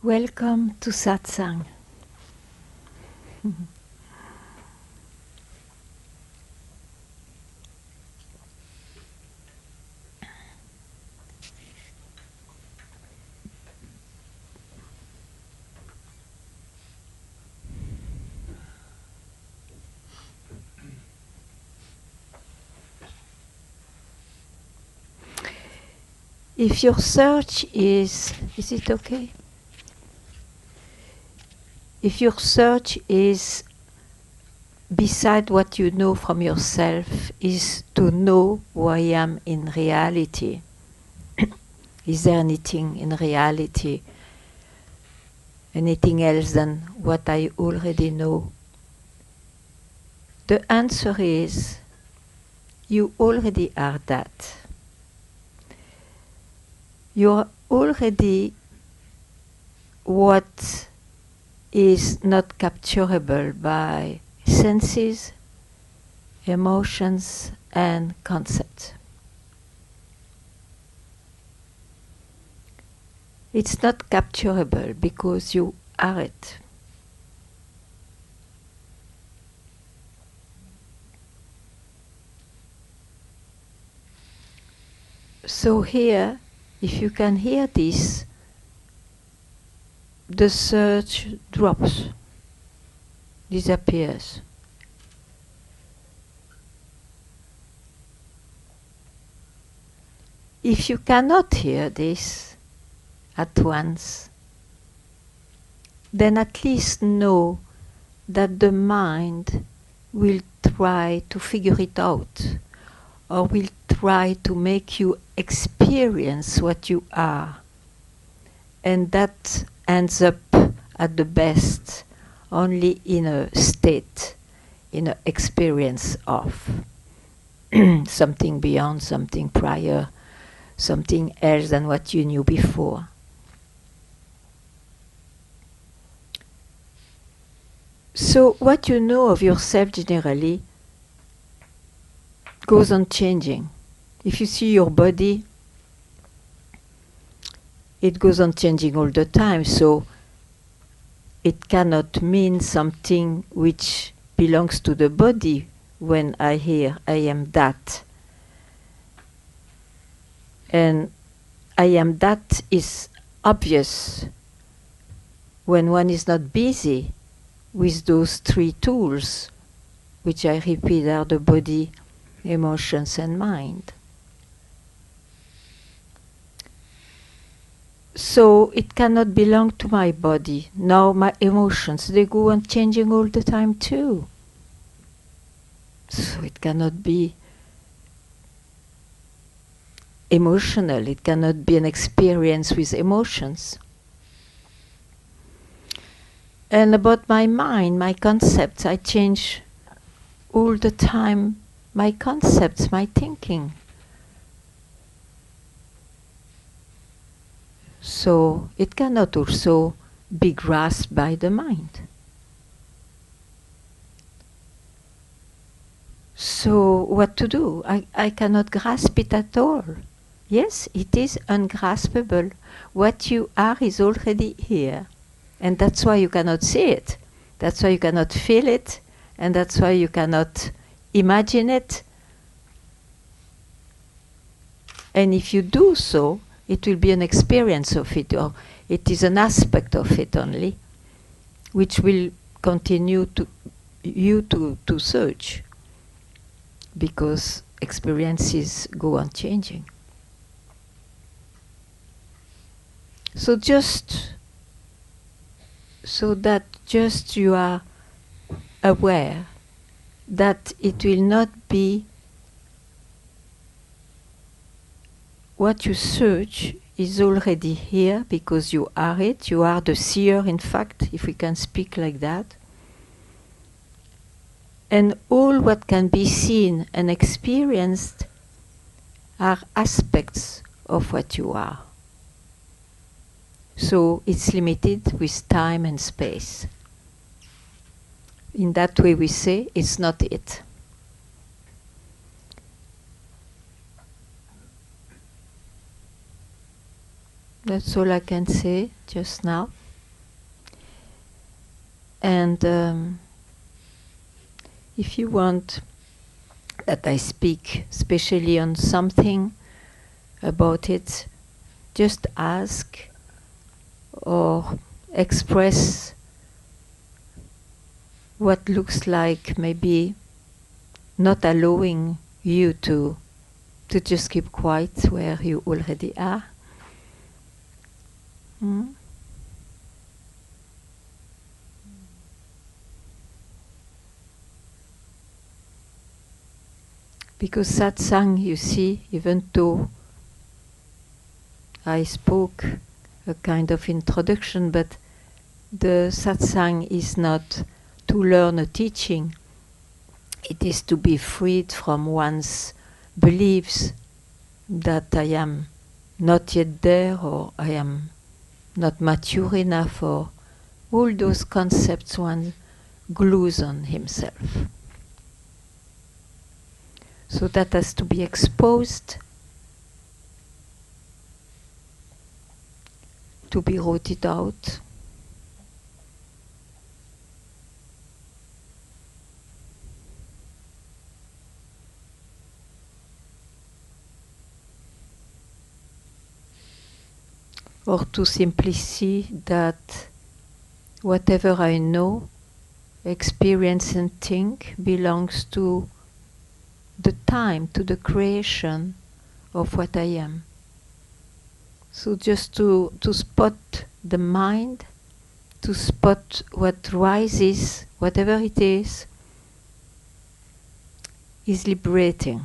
Welcome to Satsang. If your search is it okay? If your search is beside what you know from yourself, is to know who I am in reality. Is there anything in reality, anything else than what I already know? The answer is, you already are that. You're already what is not capturable by senses, emotions, and concepts. It's not capturable because you are it. So here, if you can hear this, the search drops, disappears. If you cannot hear this at once, then at least know that the mind will try to figure it out, or will try to make you experience what you are. And that ends up at the best only in a state, in an experience of something beyond, something prior, something else than what you knew before. So what you know of yourself generally goes on changing. If you see your body, it goes on changing all the time, so it cannot mean something which belongs to the body when I hear I am that. And I am that is obvious when one is not busy with those three tools, which I repeat are the body, emotions, and mind. So it cannot belong to my body. Now my emotions, they go on changing all the time too. So it cannot be emotional, it cannot be an experience with emotions. And about my mind, my concepts, I change all the time my concepts, my thinking. So it cannot also be grasped by the mind. So what to do? I cannot grasp it at all. Yes, it is ungraspable. What you are is already here. And that's why you cannot see it. That's why you cannot feel it. And that's why you cannot imagine it. And if you do so, it will be an experience of it, or it is an aspect of it only, which will continue to search, because experiences go on changing. So just so that just you are aware that it will not be what you search is already here, because you are it. You are the seer, in fact, if we can speak like that. And all what can be seen and experienced are aspects of what you are. So it's limited with time and space. In that way we say it's not it. That's all I can say just now. And if you want that I speak specially on something about it, just ask or express what looks like maybe not allowing you to just keep quiet where you already are. Because satsang, you see, even though I spoke a kind of introduction, but the satsang is not to learn a teaching. It is to be freed from one's beliefs that I am not yet there, or I am not mature enough, or all those concepts one glues on himself. So that has to be exposed, to be rooted out. Or to simply see that whatever I know, experience and think belongs to the time, to the creation of what I am. So just to spot the mind, to spot what rises, whatever it is liberating.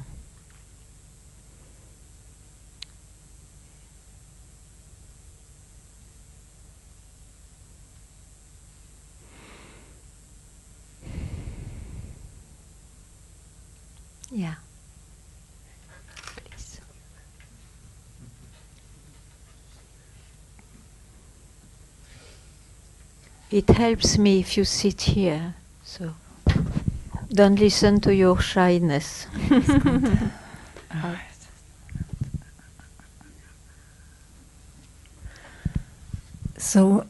Yeah. Please. It helps me if you sit here, so don't listen to your shyness. So,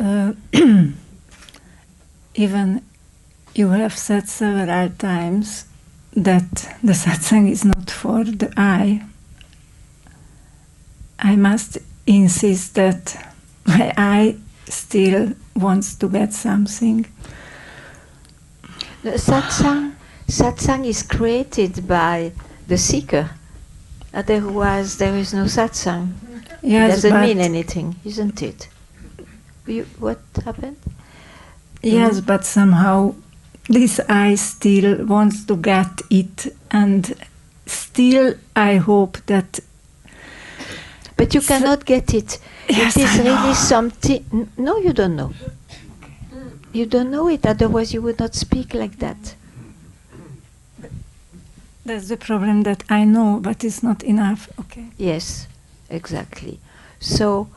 even you have said several times that the satsang is not for the I. I must insist that my I still wants to get something. The satsang is created by the seeker. Otherwise, there is no satsang. Yes, it doesn't mean anything, isn't it? What happened? Yes, but somehow this I still wants to get it, and still I hope that. But you cannot get it. Yes, it is I know. really something. No, you don't know. You don't know it, otherwise you would not speak like that. That's the problem, that I know, but it's not enough. Okay. Yes, exactly. So,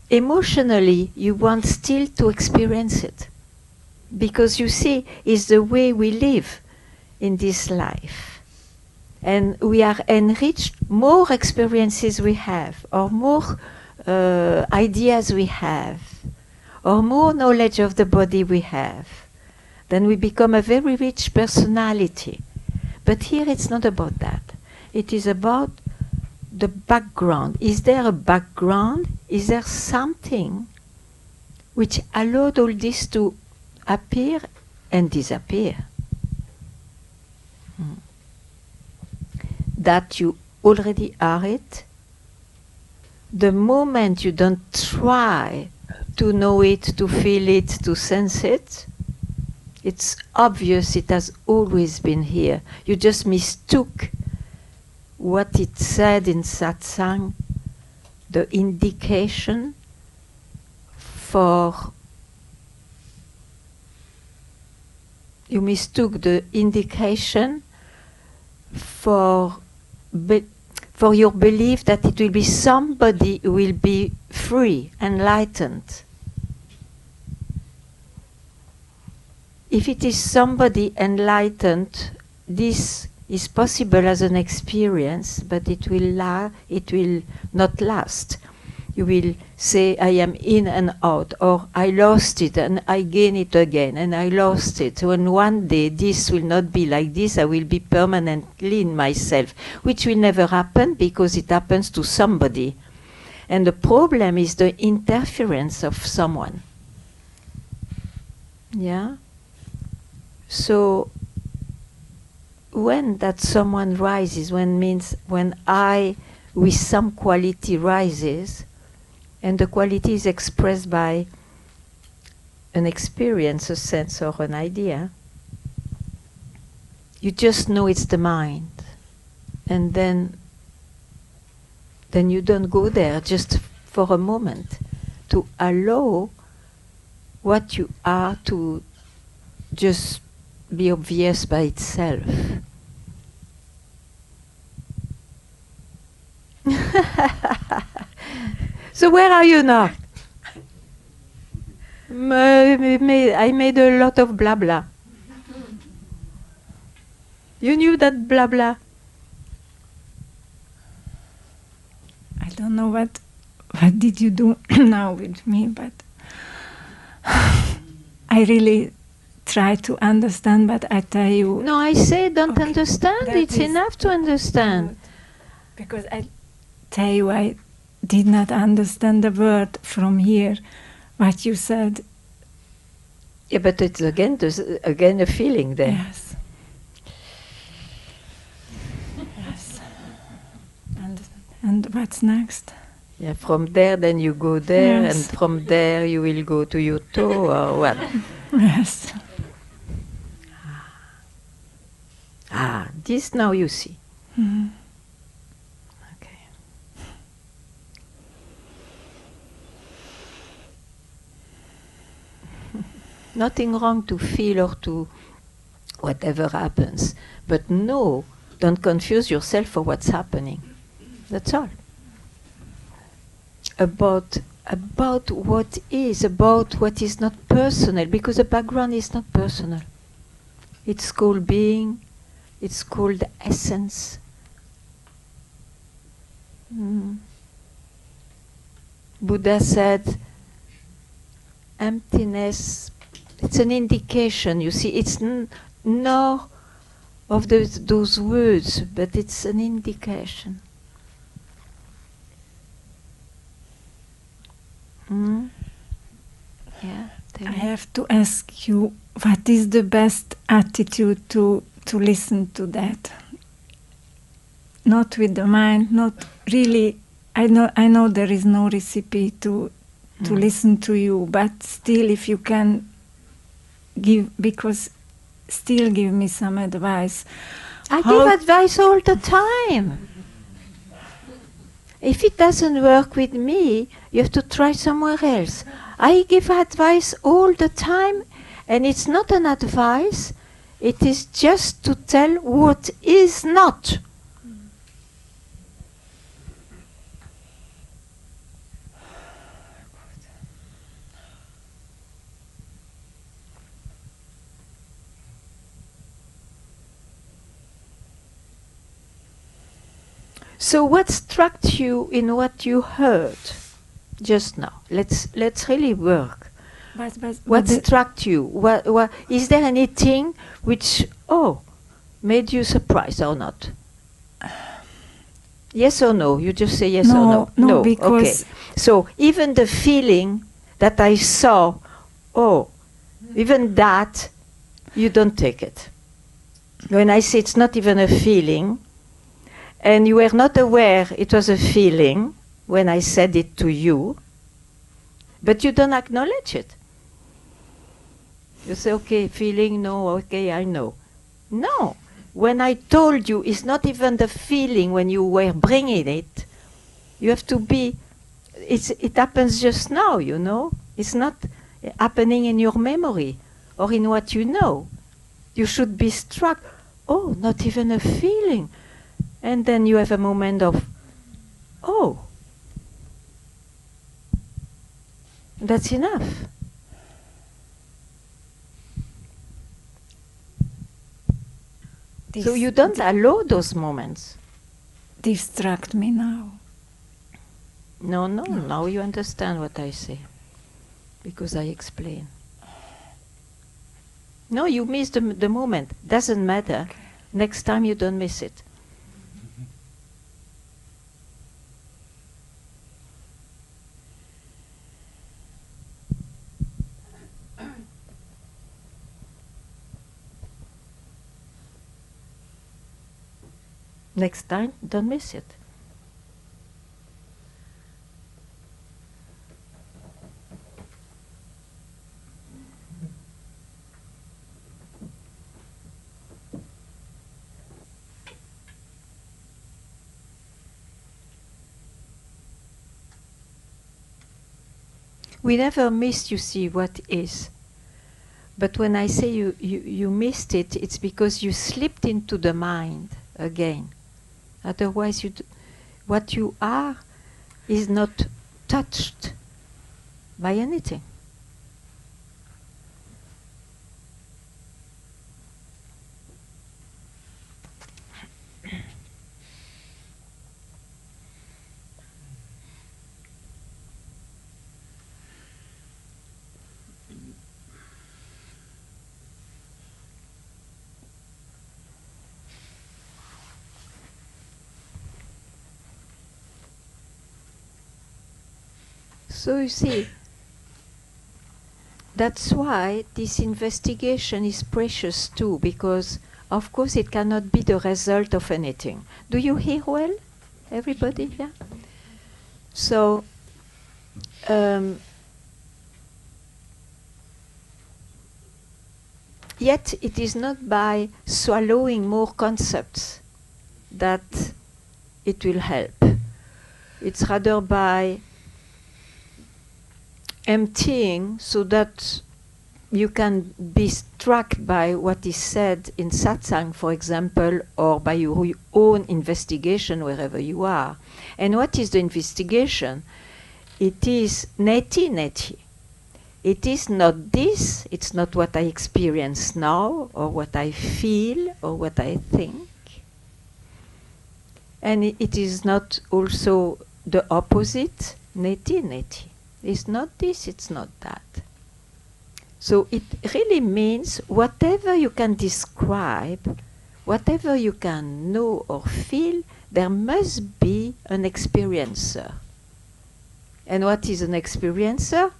emotionally, you want still to experience it. Because you see, it's the way we live in this life. And we are enriched, more experiences we have, or more ideas we have, or more knowledge of the body we have, then we become a very rich personality. But here it's not about that. It is about the background. Is there a background? Is there something which allowed all this to appear and disappear? That you already are it. The moment you don't try to know it, to feel it, to sense it, it's obvious it has always been here. You just mistook what it said in Satsang, the indication for. You mistook the indication for your belief that it will be somebody who will be free, enlightened. If it is somebody enlightened, this is possible as an experience, but it will not last. You will say, I am in and out, or I lost it and I gain it again, and I lost it. When one day this will not be like this, I will be permanently in myself, which will never happen because it happens to somebody. And the problem is the interference of someone. Yeah? So, when that someone rises, when I, with some quality, rises, and the quality is expressed by an experience, a sense, or an idea, you just know it's the mind. And then you don't go there just for a moment, to allow what you are to just be obvious by itself. So where are you now? I made a lot of blah blah. You knew that blah blah? I don't know what did you do now with me, but I really try to understand, but I tell you... No, I say don't okay, understand. It's enough to understand. Good. Because I tell you, I did not understand the word from here, what you said. Yeah, but it's again a feeling there. Yes. Yes. And what's next? Yeah, from there then you go there, Yes. and from there you will go to your toe or what? Yes. This now you see. Mm. Okay. Nothing wrong to feel or to whatever happens, but no, don't confuse yourself for what's happening. That's all. About what is not personal, because the background is not personal. It's called being, it's called essence. Buddha said, emptiness, it's an indication, you see, it's nor of those words, but it's an indication. Yeah, I have to ask you, what is the best attitude to listen to that? Not with the mind, not really. I know there is no recipe to listen to you, but still, if you can give me some advice. I give advice all the time. If it doesn't work with me, you have to try somewhere else. I give advice all the time, and it's not an advice, it is just to tell what is not. So what struck you in what you heard just now? Let's really work. What struck you? What is there anything which made you surprised or not? Yes or no? You just say yes or no. No, because okay. So even the feeling that I saw, even that, you don't take it. When I say it's not even a feeling, and you were not aware it was a feeling when I said it to you, but you don't acknowledge it. You say, okay, feeling, no, okay, I know. No, when I told you, it's not even the feeling when you were bringing it. You have to be, it happens just now, you know. It's not happening in your memory or in what you know. You should be struck, not even a feeling. And then you have a moment of, that's enough. So you don't allow those moments. Distract me now. No, now you understand what I say. Because I explain. No, you missed the moment. Doesn't matter. Okay. Next time you don't miss it. Next time, don't miss it. We never miss, you see, what is. But when I say you missed it, it's because you slipped into the mind again. Otherwise, what you are is not touched by anything. So you see, that's why this investigation is precious too, because of course it cannot be the result of anything. Do you hear well, everybody? Yeah? So, yet it is not by swallowing more concepts that it will help. It's rather by emptying so that you can be struck by what is said in Satsang, for example, or by your own investigation wherever you are. And what is the investigation? It is neti. It is not this, it's not what I experience now, or what I feel, or what I think. And it is not also the opposite, neti. It's not this, it's not that. So it really means whatever you can describe, whatever you can know or feel, there must be an experiencer. And what is an experiencer?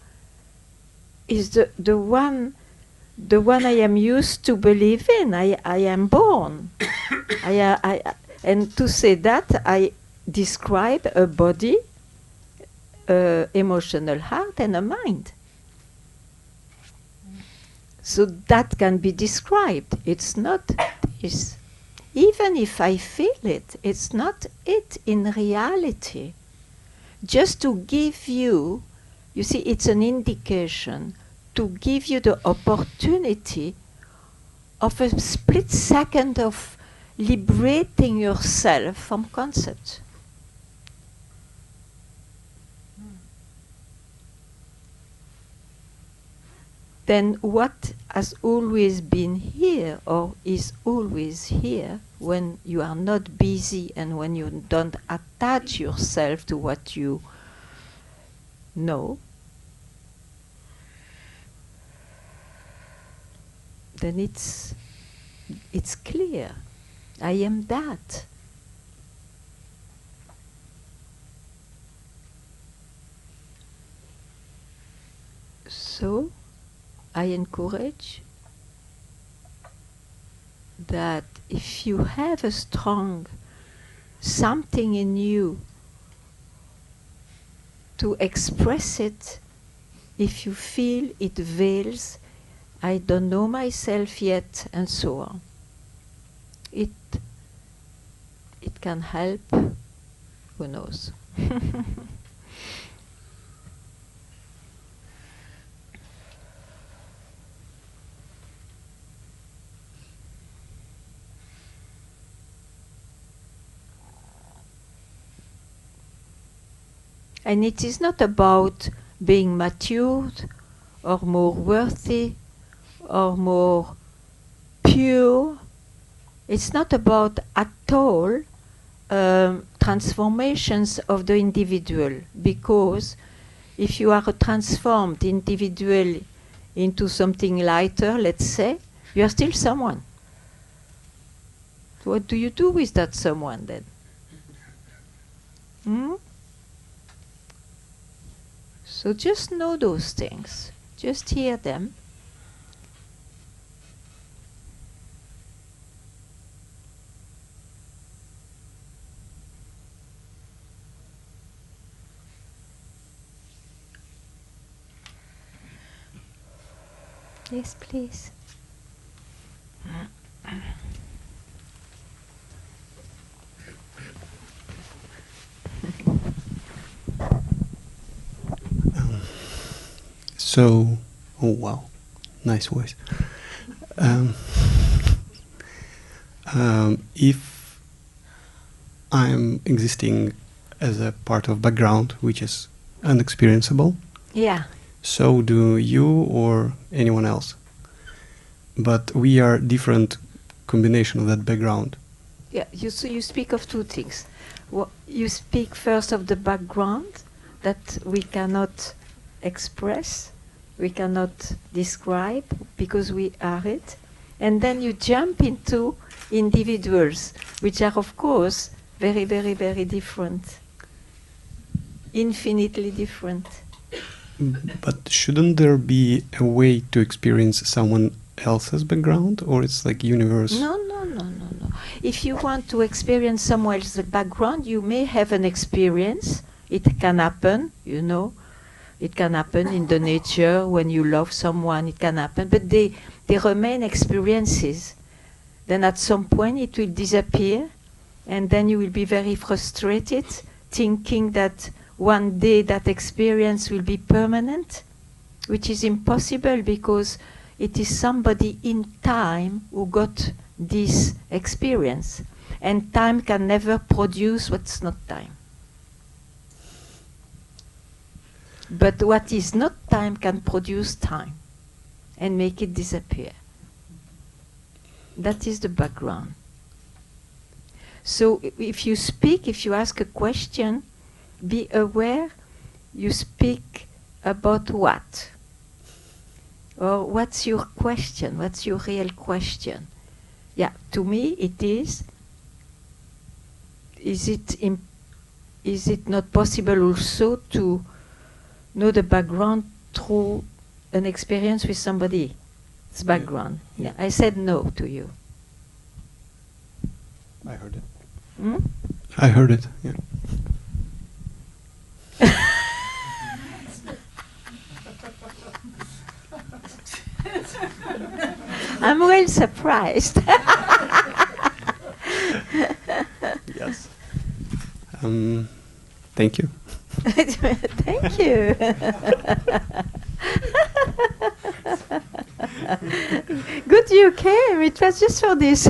Is the one I am used to believe in. I am born. And to say that, I describe a body, emotional heart, and a mind. So that can be described. It's not this. Even if I feel it, it's not it in reality. Just to give you, you see, it's an indication to give you the opportunity of a split second of liberating yourself from concepts. Then what has always been here or is always here when you are not busy and when you don't attach yourself to what you know, then it's clear. I am that. So I encourage that if you have a strong something in you to express it, if you feel it veils, I don't know myself yet, and so on. It can help, who knows. And it is not about being matured or more worthy or more pure. It's not about at all transformations of the individual, because if you are a transformed individual into something lighter, let's say, you are still someone. What do you do with that someone then? So just know those things. Just hear them. Yes, please. So, oh wow, nice voice. If I'm existing as a part of background which is unexperienceable, Yeah. so do you or anyone else. But we are different combination of that background. Yeah, so you speak of two things. You speak first of the background that we cannot express, we cannot describe because we are it. And then you jump into individuals, which are, of course, very, very, very different. Infinitely different. But shouldn't there be a way to experience someone else's background, or it's like universe? No. If you want to experience someone else's background, you may have an experience. It can happen, you know. It can happen in the nature when you love someone. It can happen, but they remain experiences. Then at some point it will disappear, and then you will be very frustrated, thinking that one day that experience will be permanent, which is impossible because it is somebody in time who got this experience, and time can never produce what's not time. But what is not time can produce time and make it disappear. That is the background. So if you speak, if you ask a question, be aware you speak about what? Or what's your question? What's your real question? Yeah, to me it is it not possible also to know the background through an experience with somebody's background? Yeah, I said no to you. I heard it. I heard it, yeah. I'm well surprised. Yes. Thank you. Thank you. Good you came. It was just for this.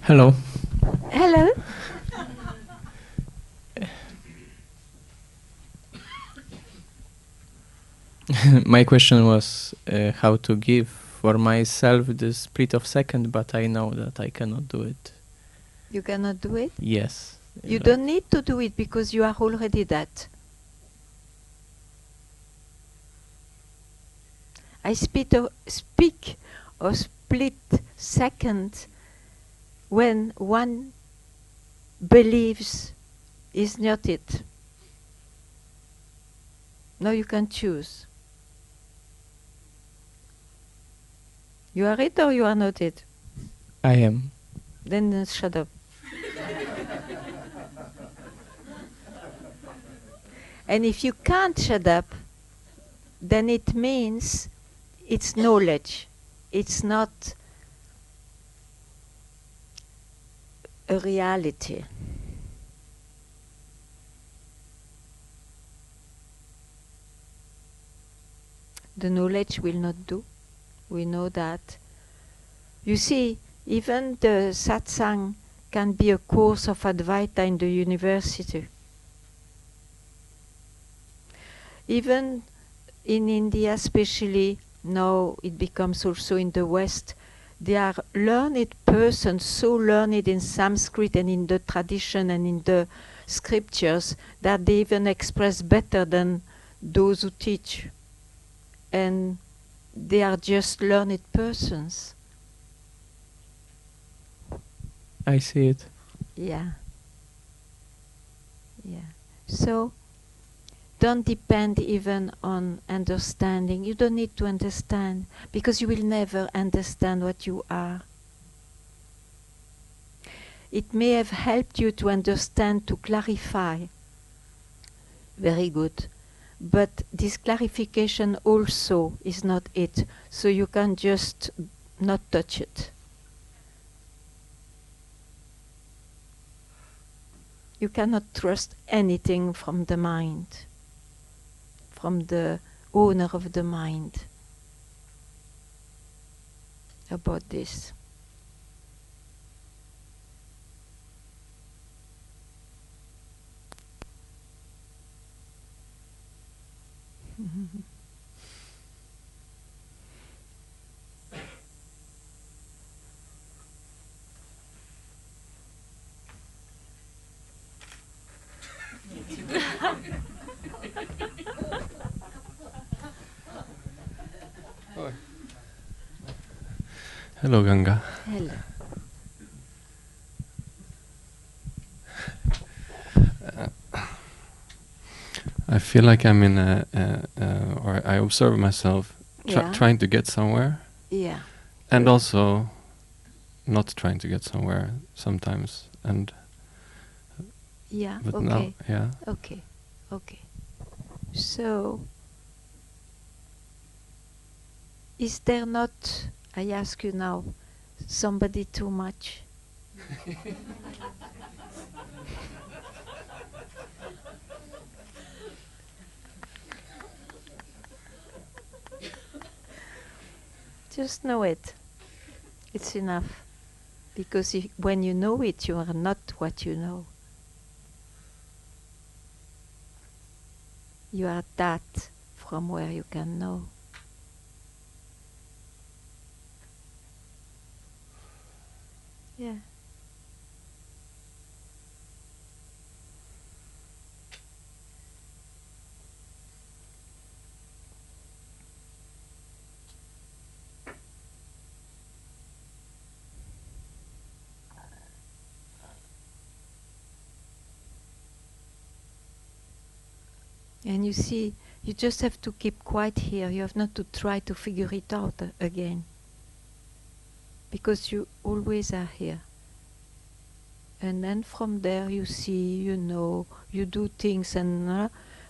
Hello. Hello. My question was how to give for myself the split of second, but I know that I cannot do it. You cannot do it? Yes. You don't need to do it because you are already that. I speak of split second when one believes is not it. No, you can choose. You are it or you are not it? I am. Then shut up. And if you can't shut up, then it means it's knowledge. It's not a reality. The knowledge will not do. We know that. You see, even the Satsang can be a course of Advaita in the university. Even in India, especially now it becomes also in the West, they are learned persons, so learned in Sanskrit and in the tradition and in the scriptures that they even express better than those who teach. And they are just learned persons. I see it. Yeah. Yeah. So don't depend even on understanding. You don't need to understand, because you will never understand what you are. It may have helped you to understand, to clarify. Very good. But this clarification also is not it. So you can just not touch it. You cannot trust anything from the mind, from the owner of the mind about this. Hello, Ganga. Hello. I feel like I'm in or I observe myself Yeah. trying to get somewhere, Yeah. and Good. also not trying to get somewhere sometimes. And Yeah. but Okay. now, yeah. Okay. Okay. So, is there not, I ask you now, somebody too much? Just know it. It's enough. Because when you know it, you are not what you know. You are that from where you can know. Yeah. And you see, you just have to keep quiet here. You have not to try to figure it out again. Because you always are here. And then from there you see, you know, you do things, and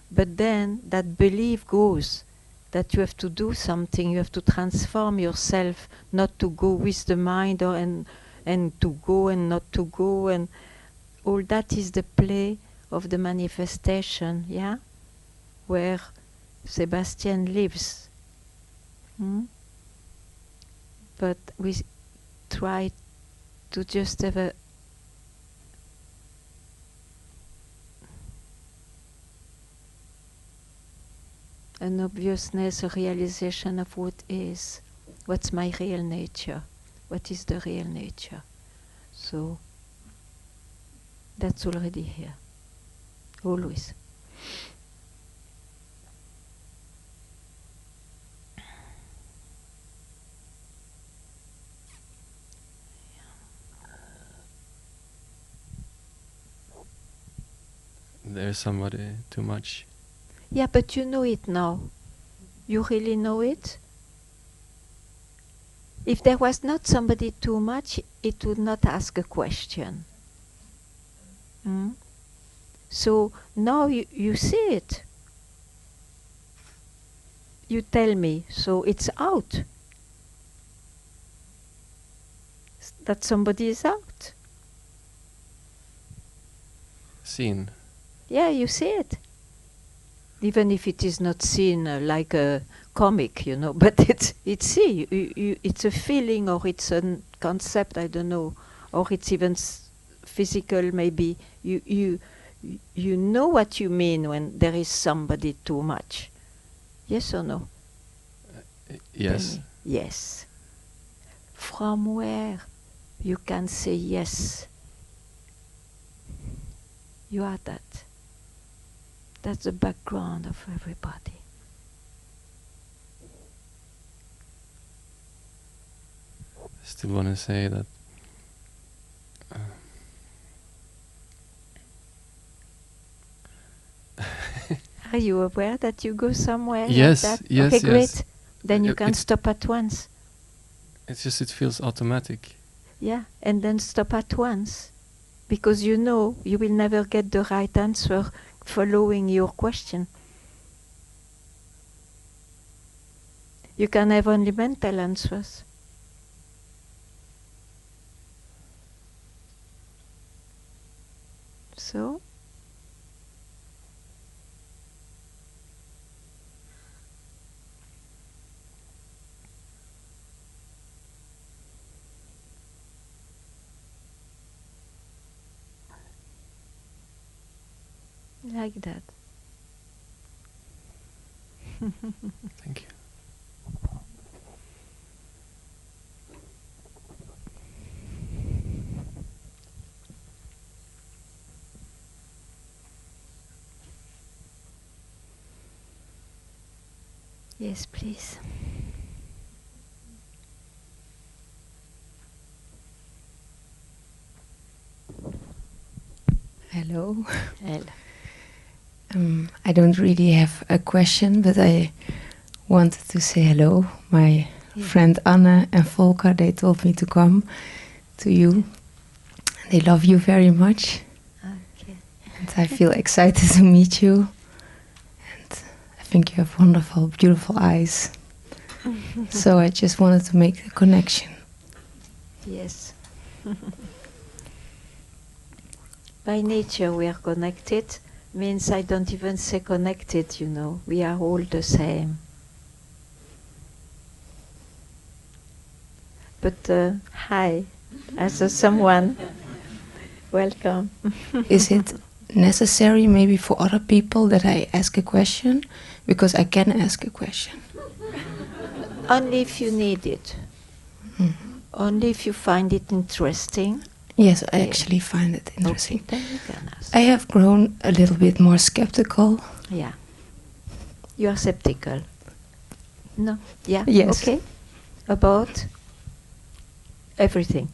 but then that belief goes, that you have to do something, you have to transform yourself, not to go with the mind, or and to go and not to go, and all that is the play of the manifestation, yeah? Where Sebastian lives. But we try to just have an obviousness, a realization of what is, what's my real nature, what is the real nature. So that's already here, always. There's somebody too much. Yeah, but you know it now. You really know it. If there was not somebody too much, it would not ask a question. So now you see it. You tell me, so it's out. That somebody is out. Seen. Yeah, you see it. Even if it is not seen like a comic, you know, but it's see, it's a feeling, or it's a concept, I don't know, or it's even physical, maybe you know what you mean when there is somebody too much. Yes or no? Yes. Yes. From where you can say yes, you are that. That's the background of everybody. Still want to say that Are you aware that you go somewhere Yes, like that? yes, Okay, yes. great. Then you It- can it's- stop at once. it's just it feels automatic. Yeah, and then stop at once. Because you know you will never get the right answer following your question. You can have only mental answers. So, like that. Thank you. Yes, please. Hello. Elle. I don't really have a question, but I wanted to say hello. My friend Anne and Volker, they told me to come to you. They love you very much, Okay. and I feel excited to meet you. And I think you have wonderful, beautiful eyes. So I just wanted to make a connection. Yes. By nature we are connected, means I don't even say connected, you know. We are all the same. But hi, as a someone, welcome. Is it necessary maybe for other people that I ask a question? Because I can ask a question. Only if you need it. Only if you find it interesting. Yes, I actually find it interesting. Okay, then you can ask. I have grown a little bit more skeptical. Yeah. You are skeptical. No. Yeah. Yes. Okay. About everything.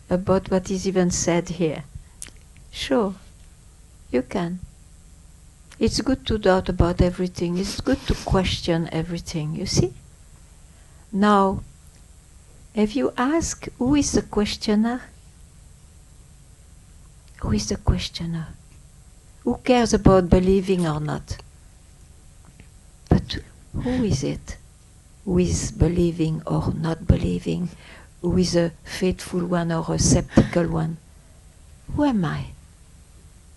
About what is even said here. Sure. You can. It's good to doubt about everything. It's good to question everything. You see? Now, have you asked who is the questioner? Who is the questioner? Who cares about believing or not? But who is it? Who is believing or not believing? Who is a faithful one or a skeptical one? Who am I?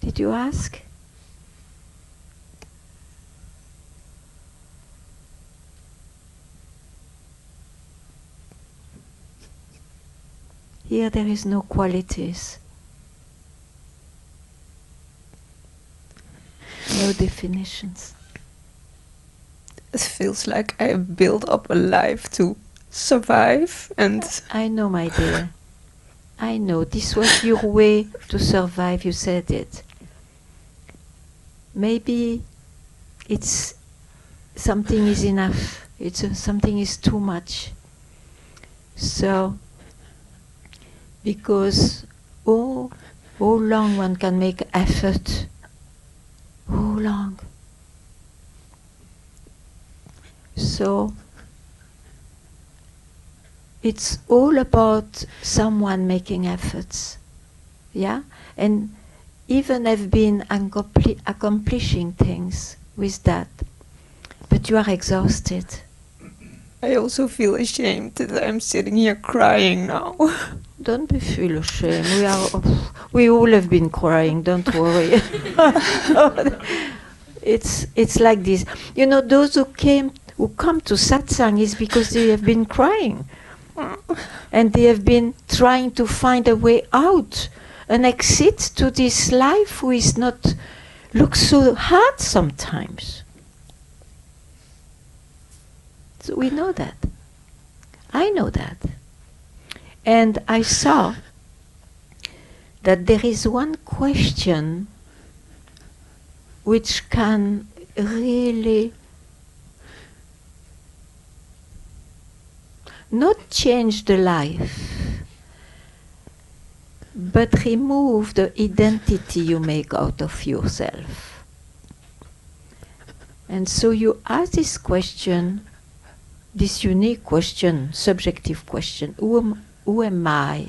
Did you ask? Here there is no qualities. No definitions. It feels like I built up a life to survive, and I know, my dear. I know. This was your way to survive. You said it. Maybe it's something is enough. Something is too much. So, because how long one can make effort? How long? So, it's all about someone making efforts, yeah? And even have been accomplishing things with that. But you are exhausted. I also feel ashamed that I'm sitting here crying now. Don't be feel ashamed. We all have been crying. Don't worry. It's like this. You know, those who come to Satsang is because they have been crying, and they have been trying to find a way out, an exit to this life who is not, looks so hard sometimes. So we know that. I know that. And I saw that there is one question which can really not change the life, but remove the identity you make out of yourself. And so you ask this question, this unique question, subjective question, who am I?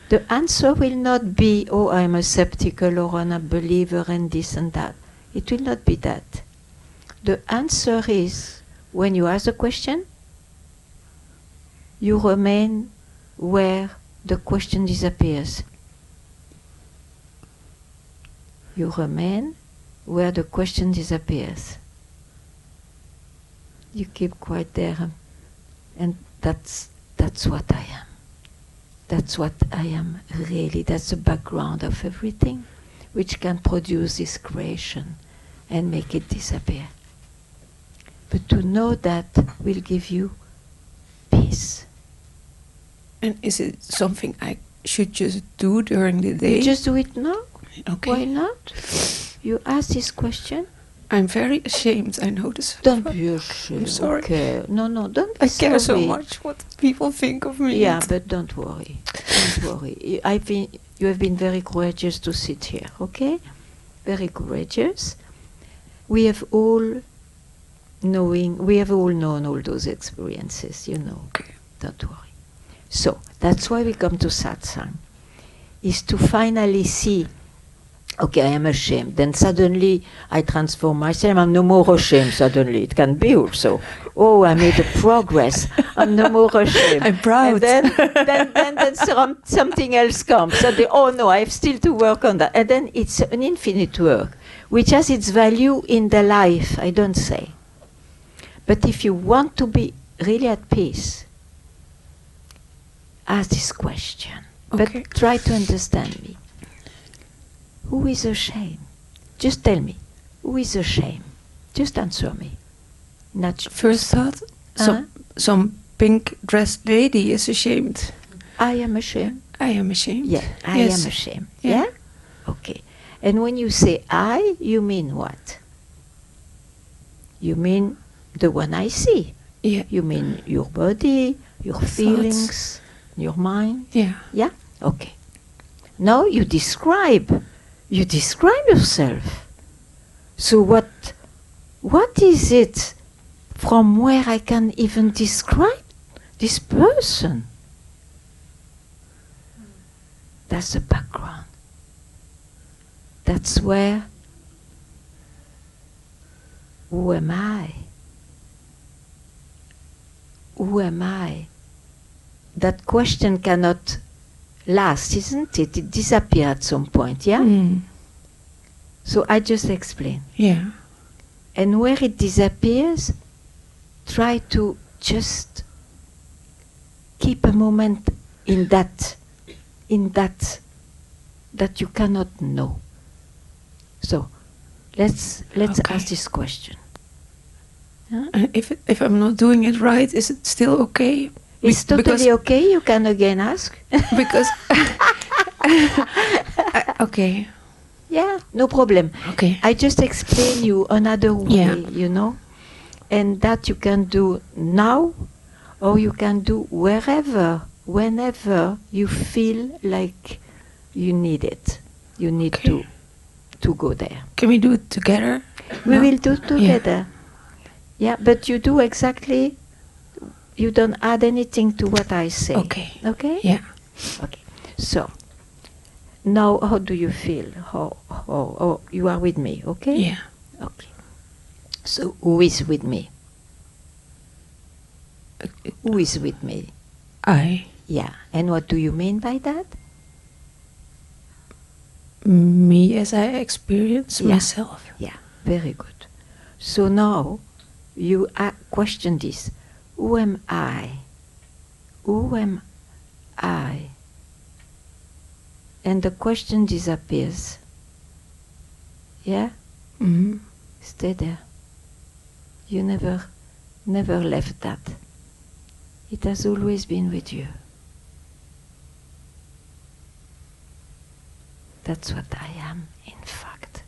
The answer will not be, oh, I'm a skeptical or an unbeliever and this and that. It will not be that. The answer is, when you ask the question, you remain where the question disappears. You remain where the question disappears. You keep quiet there, and that's what I am. That's what I am really. That's the background of everything, which can produce this creation and make it disappear. But to know that will give you peace. And is it something I should just do during the day? You just do it now. Okay. Why not? You ask this question. I'm very ashamed, I know this. Don't be ashamed. I'm sorry. Okay. No, don't be I care so sorry. much what people think of me. Yeah, but don't worry. Don't worry. You have been very courageous to sit here, okay? Very courageous. We have all known all those experiences, you know. Okay. Don't worry. So, that's why we come to Satsang, is to finally see, okay, I am ashamed. Then suddenly I transform myself. I'm no more ashamed suddenly. It can be also. Oh, I made a progress. I'm no more ashamed. I'm proud. And then something else comes. So oh no, I have still to work on that. And then it's an infinite work, which has its value in the life, I don't say. But if you want to be really at peace, ask this question. Okay. But try to understand me. Who is ashamed? Just tell me. Who is ashamed? Just answer me. First thought, some pink dressed lady is ashamed. I am ashamed. I am ashamed. Yeah, I Yes. am ashamed. Yeah. Yeah? Okay. And when you say I, you mean what? You mean the one I see. Yeah. You mean your body, your feelings, your mind. Yeah. Yeah? Okay. Now you describe yourself. So what is it from where I can even describe this person? That's the background. That's where, who am I? Who am I? That question cannot last, isn't it? It disappears at some point, yeah? Mm. So I just explain. Yeah. And where it disappears, try to just keep a moment in that you cannot know. So let's Okay. ask this question. Huh? And if I'm not doing it right, is it still okay? It's totally okay. You can again ask. Because okay. Yeah, no problem. Okay. I just explain you another way, Yeah. you know, and that you can do now, or you can do wherever, whenever you feel like you need it. You need Okay. to go there. Can we do it together? We No? will do together. Yeah, but you do exactly. You don't add anything to what I say. Okay. Okay. Yeah. Okay. So now, how do you feel? How you are with me? Okay. Yeah. Okay. So who is with me? Who is with me? I. Yeah. And what do you mean by that? Me as I experience Yeah. myself. Yeah. Very good. So now you question this. Who am I? Who am I? and the question disappears. Yeah? Mhm. Stay there. You never left that. It has always been with you. That's what I am, in fact.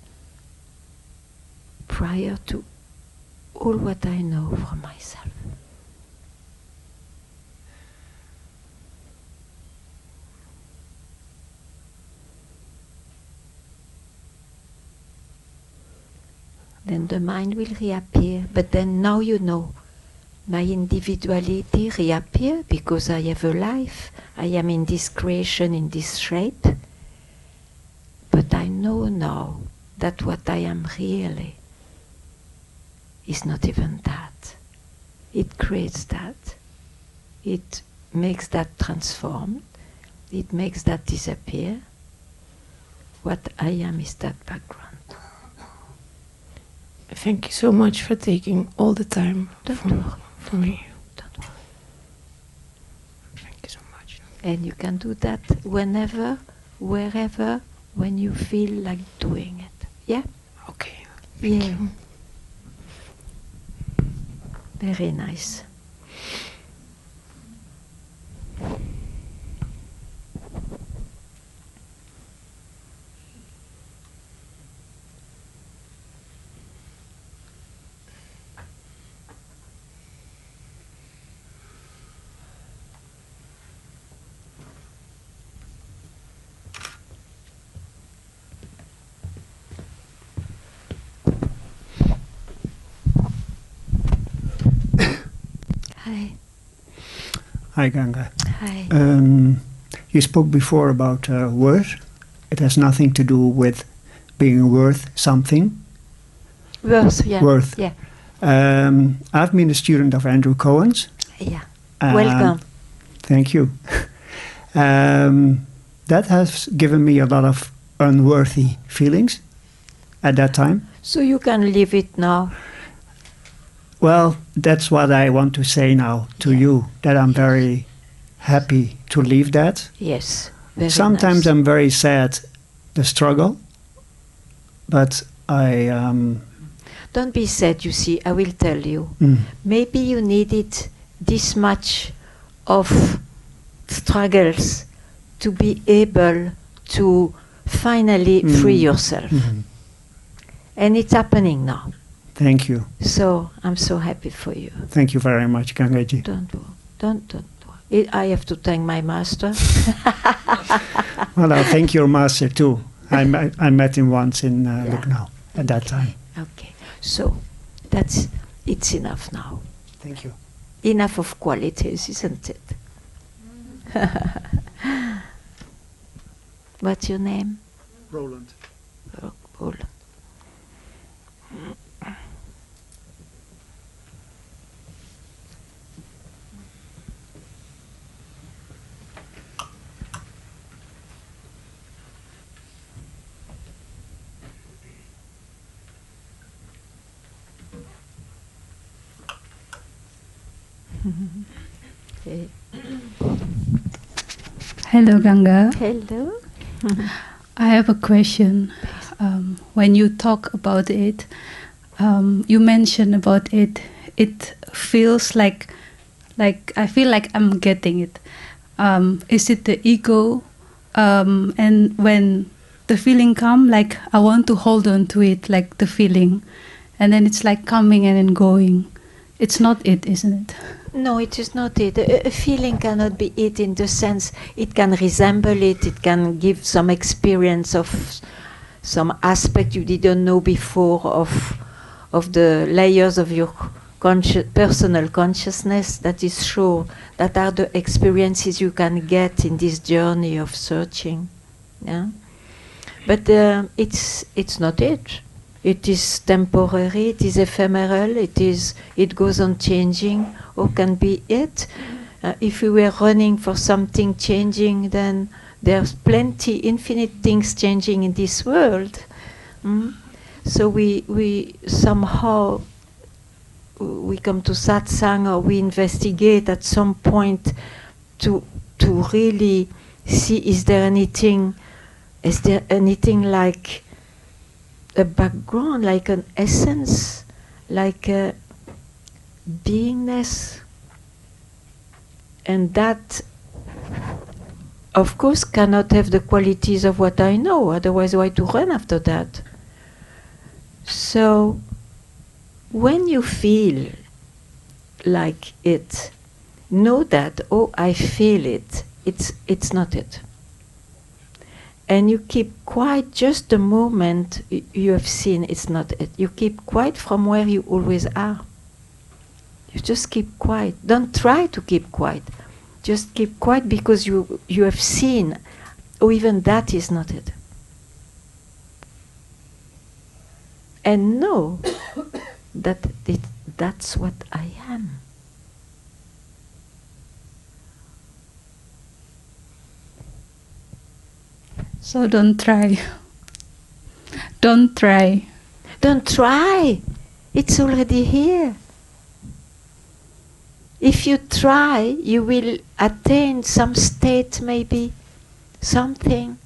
Prior to all what I know from myself. Then the mind will reappear, but then now you know. My individuality reappear because I have a life. I am in this creation, in this shape. But I know now that what I am really is not even that. It creates that. It makes that transform. It makes that disappear. What I am is that background. Thank you so much for taking all the time for me. Don't worry. Thank you so much. And you can do that whenever, wherever, when you feel like doing it. Yeah? Okay. Thank you. Very nice. Hi. Hi, Ganga. Hi. You spoke before about worth. It has nothing to do with being worth something. Worth, yeah. Worth. Yeah. I've been a student of Andrew Cohen's. Yeah. Welcome. Thank you. That has given me a lot of unworthy feelings at that time. So you can leave it now. Well, that's what I want to say now to you, that I'm very happy to leave that. Yes. Very Sometimes nice. I'm very sad, the struggle, but I... Don't be sad, you see, I will tell you. Maybe you needed this much of struggles to be able to finally free yourself. And it's happening now. Thank you. So I'm so happy for you. Thank you very much, Gangaji. Don't. I have to thank my master. Well, I'll thank your master too. I met him once in Lucknow at that time. Okay. So it's enough now. Thank you. Enough of qualities, isn't it? What's your name? Roland. Roland. Okay. Hello, Ganga. Hello. I have a question. When you talk about it, you mentioned about it. It feels like I feel like I'm getting it. Is it the ego? And when the feeling come, like I want to hold on to it, like the feeling, and then it's like coming and then going. It's not it, isn't it? No, it is not it. A feeling cannot be it in the sense it can resemble it. It can give some experience of some aspect you didn't know before of the layers of your personal consciousness. That is sure. That are the experiences you can get in this journey of searching. Yeah, but it's not it. It is temporary, it is ephemeral, it goes on changing, or can be it. If we were running for something changing, then there's plenty, infinite things changing in this world. So we somehow, we come to Satsang, or we investigate at some point to really see, is there anything Is there anything like a background, like an essence, like a beingness? And that, of course, cannot have the qualities of what I know, otherwise why to run after that? So, when you feel like it, know that, oh, I feel it, it's not it. And you keep quiet just the moment you have seen it's not it. You keep quiet from where you always are. You just keep quiet. Don't try to keep quiet. Just keep quiet because you have seen, or even that is not it. And know that that's what I am. So don't try. Don't try. Don't try. It's already here. If you try, you will attain some state, maybe, something.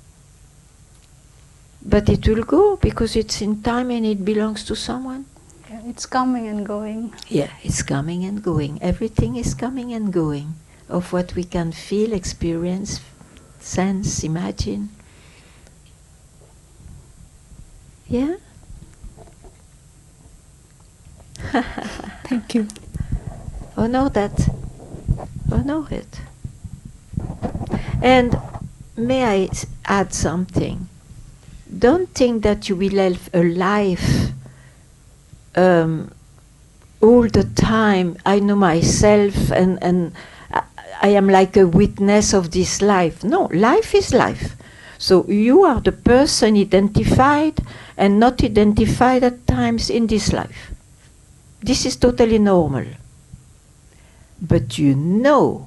But it will go because it's in time and it belongs to someone. Yeah, it's coming and going. Yeah, it's coming and going. Everything is coming and going of what we can feel, experience, sense, imagine. Yeah? Thank you. Honor that. Honor it. And may I add something? Don't think that you will have a life all the time. I know myself and I am like a witness of this life. No, life is life. So you are the person identified and not identified at times in this life. This is totally normal. But you know,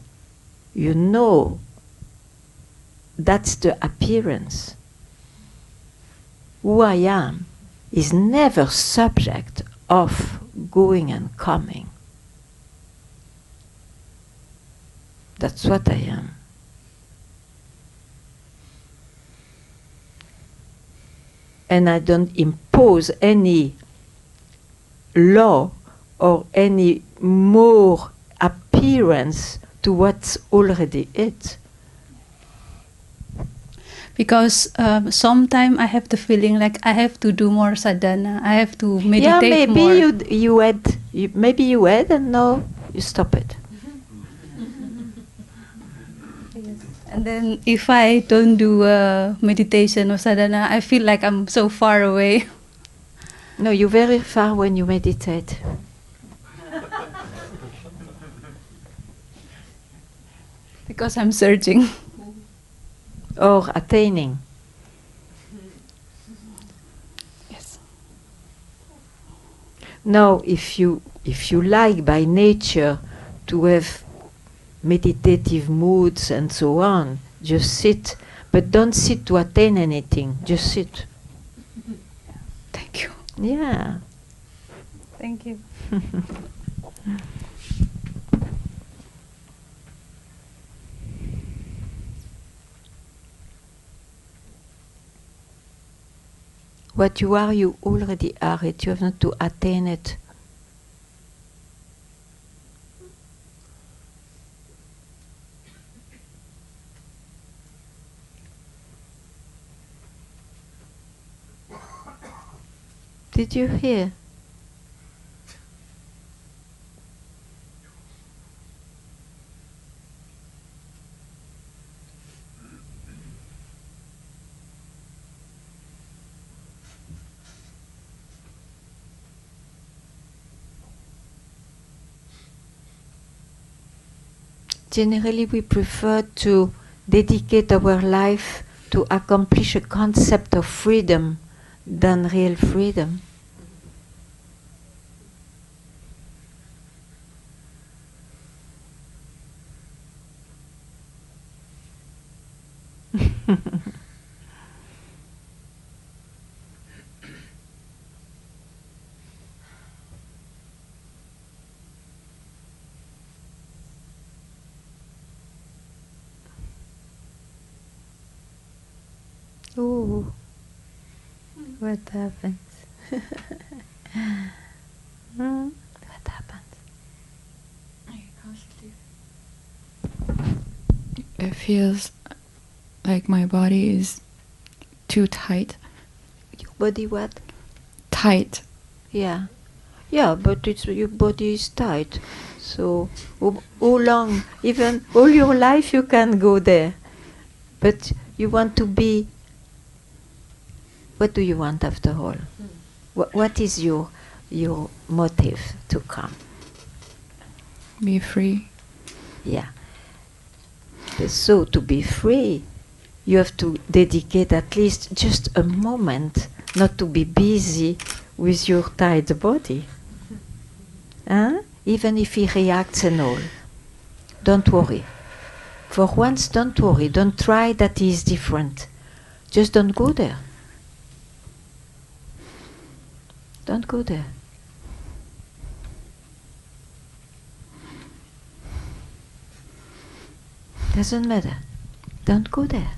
that's the appearance. Who I am is never subject of going and coming. That's what I am. And I don't impose any law or any more appearance to what's already it. Because sometimes I have the feeling like I have to do more sadhana. I have to meditate more. Yeah, maybe you had, and now you stop it. And then if I don't do meditation or sadhana, I feel like I'm so far away. No, you're very far when you meditate. Because I'm searching. Or attaining. Yes. Now, if you like by nature to have meditative moods and so on, just sit. But don't sit to attain anything. Just sit. Thank you. Yeah. Thank you. What you are, you already are it. You have not to attain it. Did you hear? Generally, we prefer to dedicate our life to accomplish a concept of freedom than real freedom. Ooh. What happens? What happens? It feels like my body is too tight. Your body what? Tight. Yeah. Yeah, but it's your body is tight. So how long, even all your life you can go there. But you want to be, what do you want after all? What is your motive to come? Be free. Yeah. So to be free, you have to dedicate at least just a moment not to be busy with your tired body. Huh? Even if he reacts and all. Don't worry. For once, don't worry. Don't try that he is different. Just don't go there. Don't go there. Doesn't matter. Don't go there.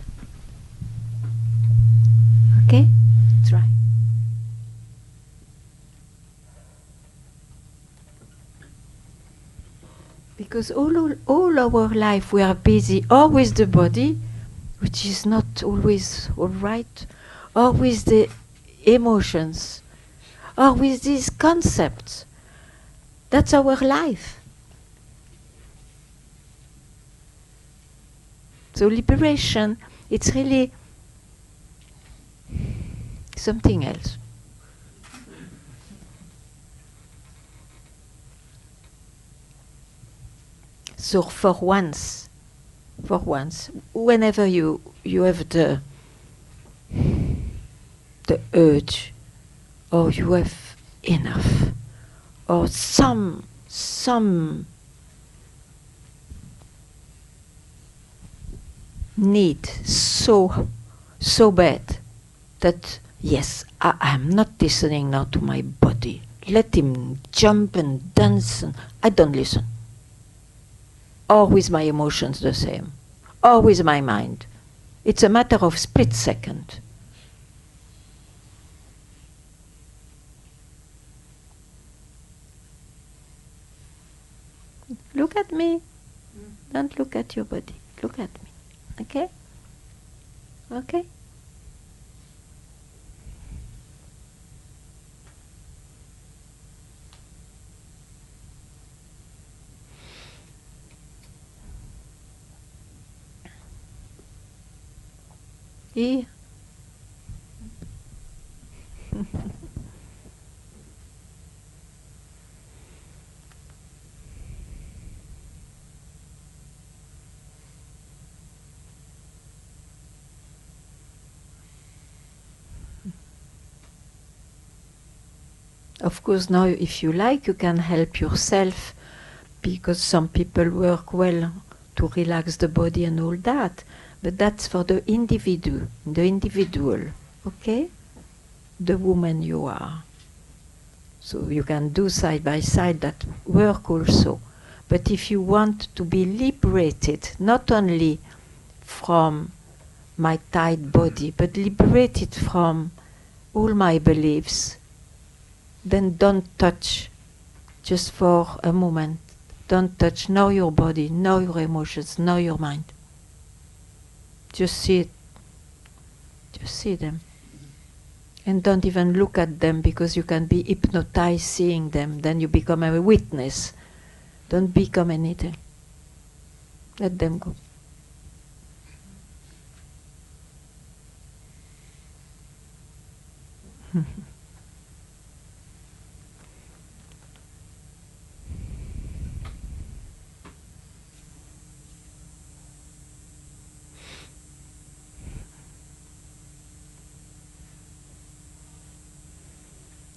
Okay? Try. Because all our life we are busy or with the body, which is not always all right, or with the emotions, or with these concepts. That's our life. So liberation, it's really something else. So for once, whenever you have the urge, or you have enough, or some need so bad that yes, I am not listening now to my body. Let him jump and dance, and I don't listen. Or with my emotions the same, or with my mind. It's a matter of split second. Look at me. Don't look at your body. Look at me. Okay? Okay? Here. Of course, now if you like, you can help yourself, because some people work well to relax the body and all that. But that's for the individual, okay? The woman you are. So you can do side by side that work also. But if you want to be liberated, not only from my tight body, but liberated from all my beliefs, then don't touch, just for a moment. Don't touch, know your body, know your emotions, know your mind. Just see it. Just see them. And don't even look at them, because you can be hypnotized seeing them. Then you become a witness. Don't become anything. Let them go.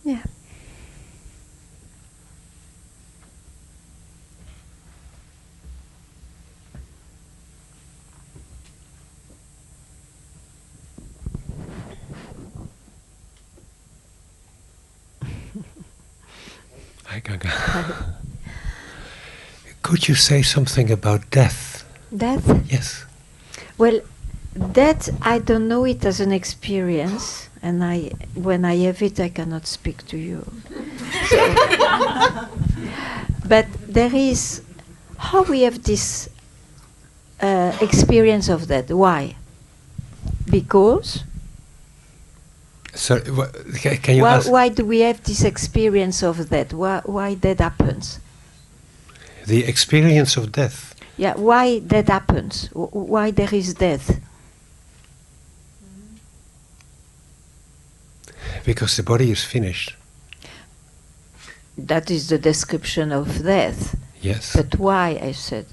Yeah. Hi, Ganga. Could you say something about death? Death? Yes. Well, That I don't know it as an experience, and when I have it, I cannot speak to you. So, but there is how we have this experience of that. Why? Because. So, can you ask? Why do we have this experience of that? Why that happens? The experience of death. Yeah, why that happens? Why there is death? Because the body is finished. That is the description of death. Yes. But why, I said?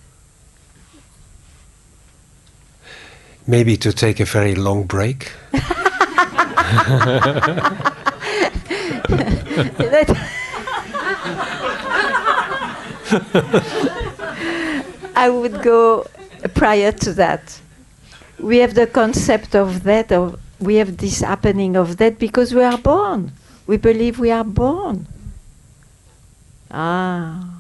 Maybe to take a very long break. I would go prior to that. We have the concept of that, we have this happening of that because we are born. We believe we are born. And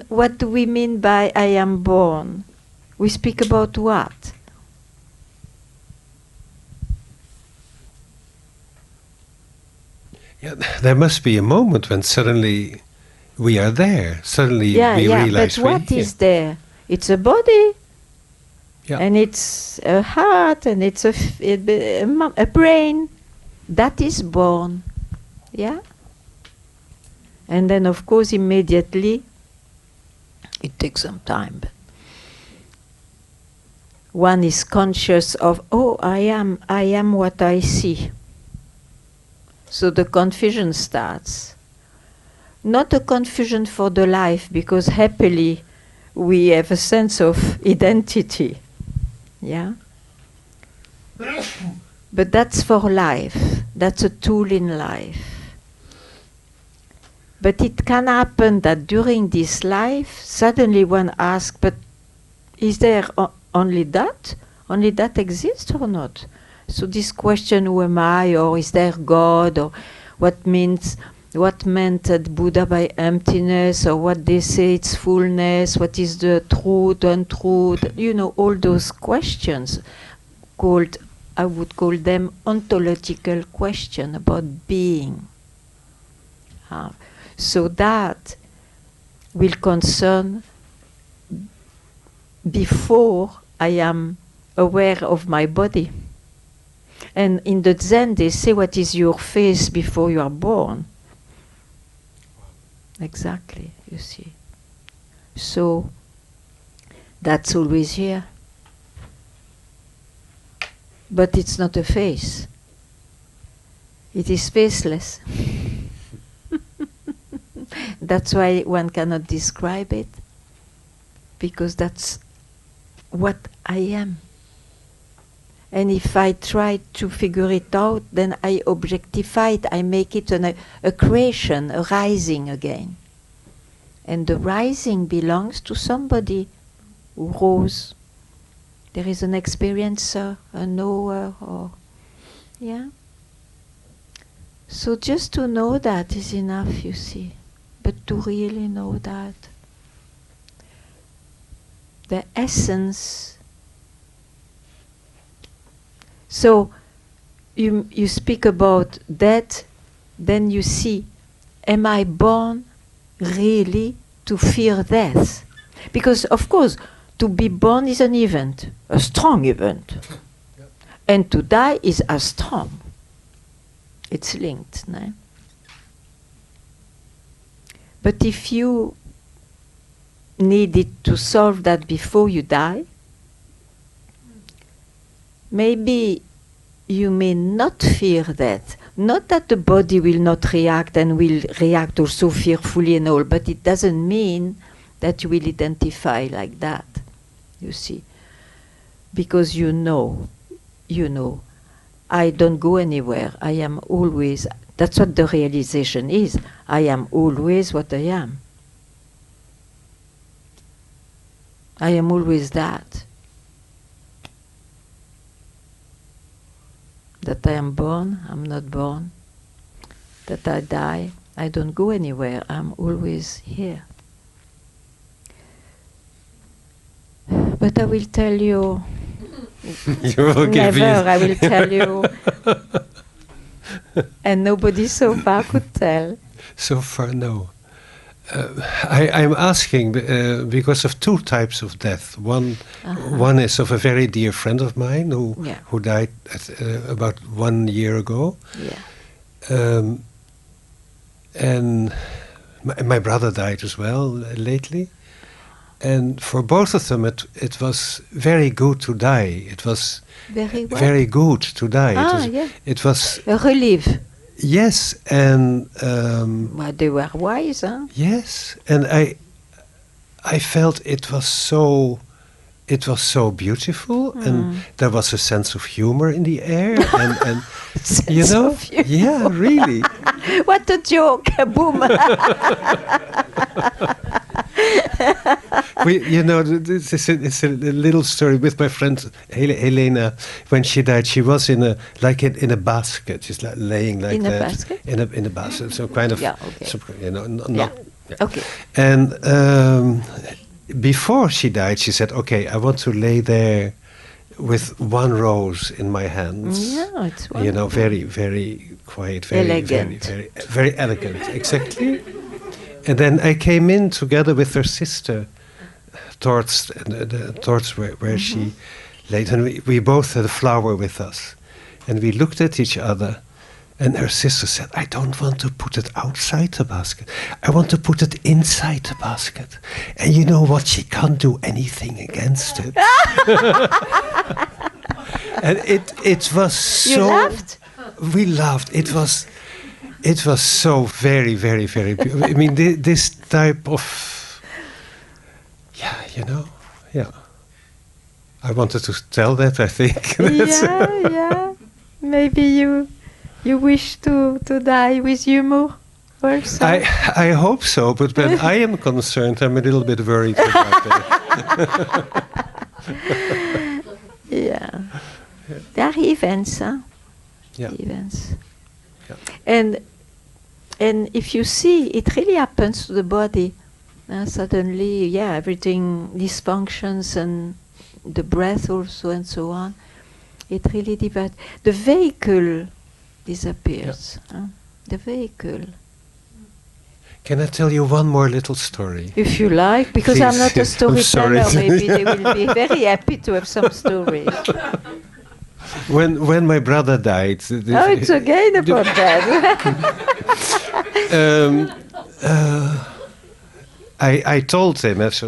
what do we mean by I am born? We speak about what? Yeah, there must be a moment when suddenly we are there. Suddenly we realize but what is there? It's a body, and it's a heart, and it's a brain. That is born, yeah. And then, of course, immediately, it takes some time. But one is conscious of, I am what I see. So the confusion starts. Not a confusion for the life, because happily we have a sense of identity. Yeah? But that's for life. That's a tool in life. But it can happen that during this life, suddenly one asks, but is there only that? Only that exists or not? So this question, who am I, or is there God, or what meant that Buddha by emptiness, or what they say it's fullness, what is the truth, untruth, all those questions I would call them ontological questions about being. So that will concern before I am aware of my body. And in the Zen, they say, what is your face before you are born? Exactly, you see. So, that's always here. But it's not a face. It is faceless. That's why one cannot describe it, because that's what I am. And if I try to figure it out, then I objectify it, I make it a creation, a rising again. And the rising belongs to somebody who rose. There is an experiencer, a knower, yeah? So just to know that is enough, you see. But to really know that. The essence. So you speak about that, then you see, am I born really to fear death? Because of course, to be born is an event, a strong event. And to die is as strong. It's linked, no? But if you needed to solve that before you die, maybe you may not fear that. Not that the body will not react and will react also fearfully and all, but it doesn't mean that you will identify like that, you see. Because you know, I don't go anywhere. I am always, that's what the realization is. I am always what I am. I am always that. That I am born, I'm not born. That I die, I don't go anywhere. I'm always here. But I will tell you You will give Never, me. I will tell you. And nobody so far could tell. So far, no. I'm asking because of two types of death. One is of a very dear friend of mine who died about 1 year ago. Yeah. And my brother died as well lately. And for both of them, it was very good to die. It was very good to die. It was a relief. Yes, and well, they were wise, huh? Yes, and I felt it was so beautiful, and there was a sense of humor in the air, and you know, yeah, really. What a joke! Boom. It's a little story with my friend Helena. When she died, she was in a basket, just laying like in that. In a basket, so kind of, not. Okay. And before she died, she said, "Okay, I want to lay there with one rose in my hands." Yeah, it's wonderful. Very, very quiet, very elegant. very elegant, exactly. And then I came in together with her sister towards where she laid, and we both had a flower with us, and we looked at each other, and her sister said, "I don't want to put it outside the basket. I want to put it inside the basket." And you know what? She can't do anything against it. And it was so. You laughed? We laughed. It was so very, very, very beautiful. I mean, this type of, yeah. I wanted to tell that, I think. Yeah. Maybe you wish to die with humor also? I hope so, but when I am concerned, I'm a little bit worried about that. Yeah. There are events, huh? Yeah. Events. Yeah. And if you see, it really happens to the body. Suddenly, everything dysfunctions, and the breath also, and so on. It really divides. The vehicle disappears. The vehicle. Can I tell you one more little story? If you like, because Please. I'm not a storyteller, maybe they will be very happy to have some stories. When my brother died... it's again about that. I told him, as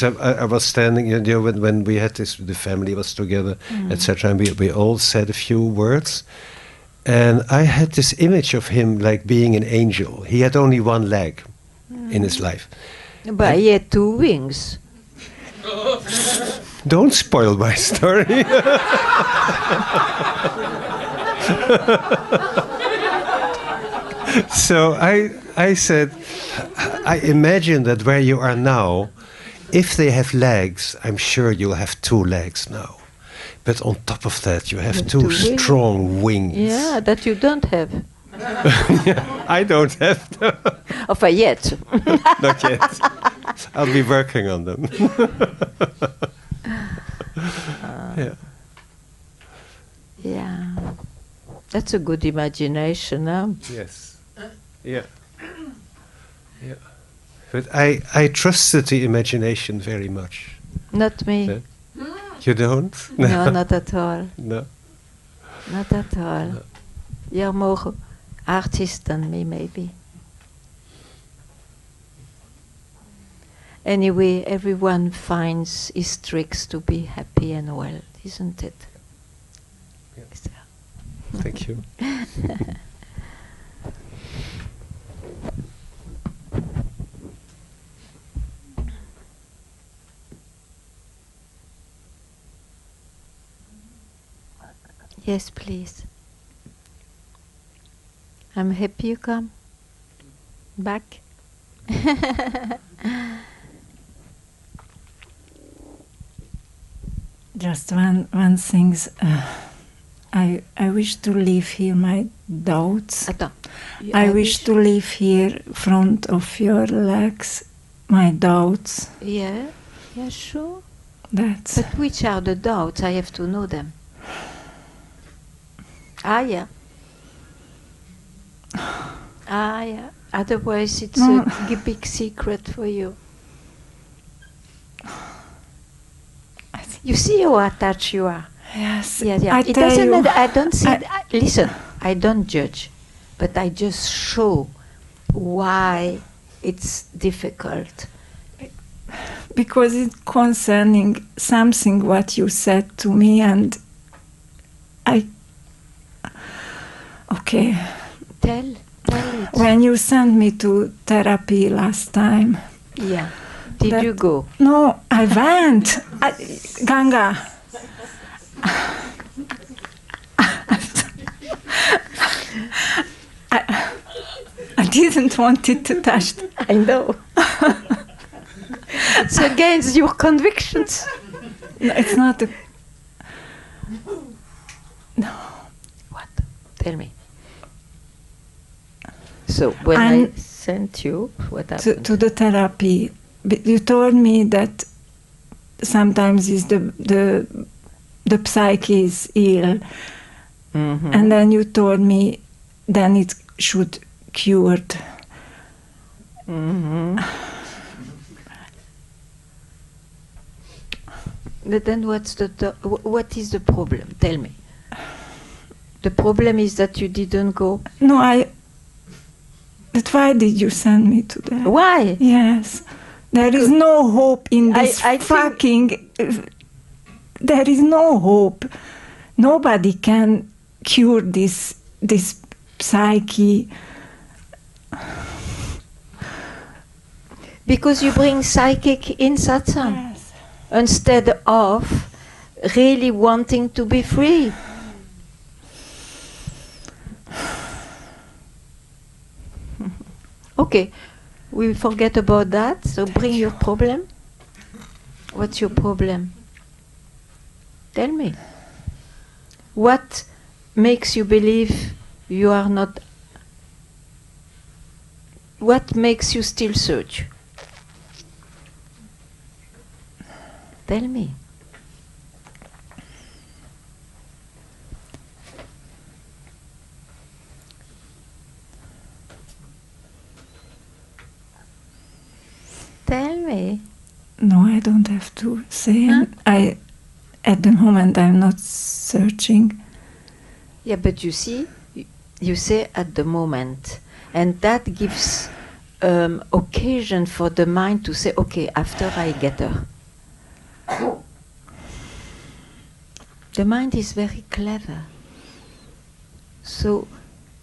I was standing, when we had this, the family was together, etc., and we all said a few words, and I had this image of him like being an angel. He had only one leg in his life. But he had two wings. Don't spoil my story. So I said, I imagine that where you are now, if they have legs, I'm sure you'll have two legs now. But on top of that, you have two strong wings. Yeah, that you don't have. I don't have them. Yet. Not yet. I'll be working on them. Yeah. That's a good imagination, huh? Yes. Yeah. Yeah. But I trusted the imagination very much. Not me. You don't? No, not at all. No. Not at all. No. You're more artist than me, maybe. Anyway, everyone finds his tricks to be happy and well, isn't it? Yeah. Thank you. Yes, please. I'm happy you come back. Just one thing. I wish to leave here my doubts. I wish to leave here front of your legs my doubts. Yeah, sure. That's. But which are the doubts? I have to know them. Yeah. Yeah. Otherwise, it's No. a big secret for you. You see how attached you are. Yes. Yeah. It tell doesn't you, matter. I don't say. Listen, I don't judge, but I just show why it's difficult. Because it's concerning something what you said to me, and okay. Tell it. When you sent me to therapy last time. Yeah. Did you go? No, I went. Ganga. I didn't want it to touch. I know. It's against your convictions. No, it's not a... No. What? Tell me. So when I sent you, what happened? To the therapy, you told me that sometimes is the psyche is ill, and then you told me then it should cured. But then what is the problem? Tell me. The problem is that you didn't go. No, But why did you send me to that? Why? Yes. There is no hope in this fucking... There is no hope. Nobody can cure this psyche. Because you bring psychic in satsang. Yes. Instead of really wanting to be free. Okay, we forget about that. So bring your problem. What's your problem? Tell me. What makes you believe you are not? What makes you still search? Tell me. Tell me. No, I don't have to say. Huh? At the moment, I'm not searching. Yeah, but you see, you say at the moment, and that gives occasion for the mind to say, okay, after I get her. The mind is very clever. So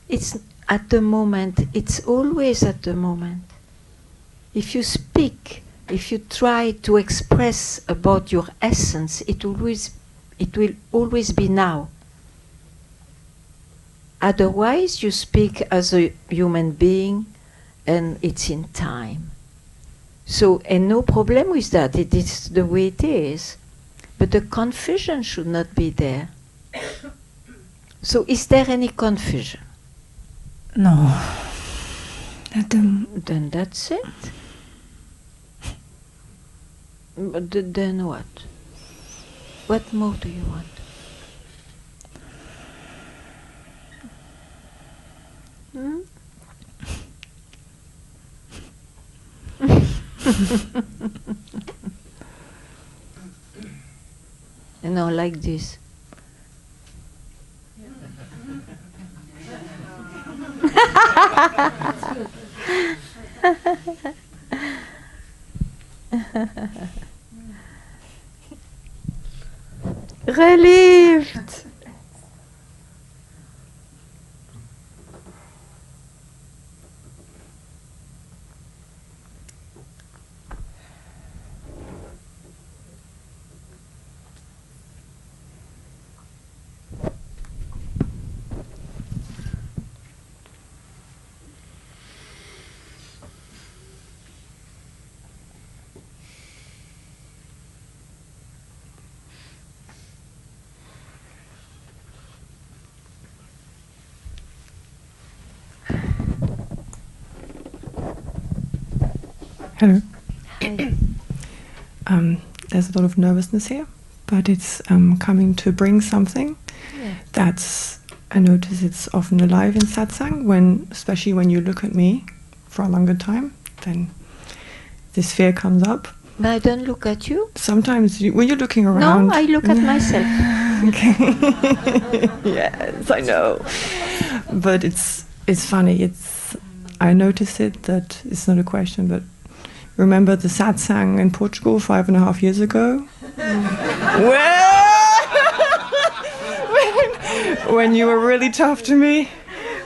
it's at the moment, it's always at the moment. If you speak, if you try to express about your essence, it will always be now. Otherwise, you speak as a human being, and it's in time. So, and no problem with that. It is the way it is. But the confusion should not be there. So, is there any confusion? No. Then that's it. But then what? What more do you want? You know, like this. Relieved. Hello. Hi. there's a lot of nervousness here, but it's coming to bring something. Yeah. That's, I notice it's often alive in satsang, when, especially when you look at me for a longer time, then this fear comes up. But I don't look at you. Sometimes when you're looking around. No, I look at myself. Okay. Yes, I know. But it's funny. I notice it, that it's not a question, but remember the satsang in Portugal 5.5 years ago? when you were really tough to me?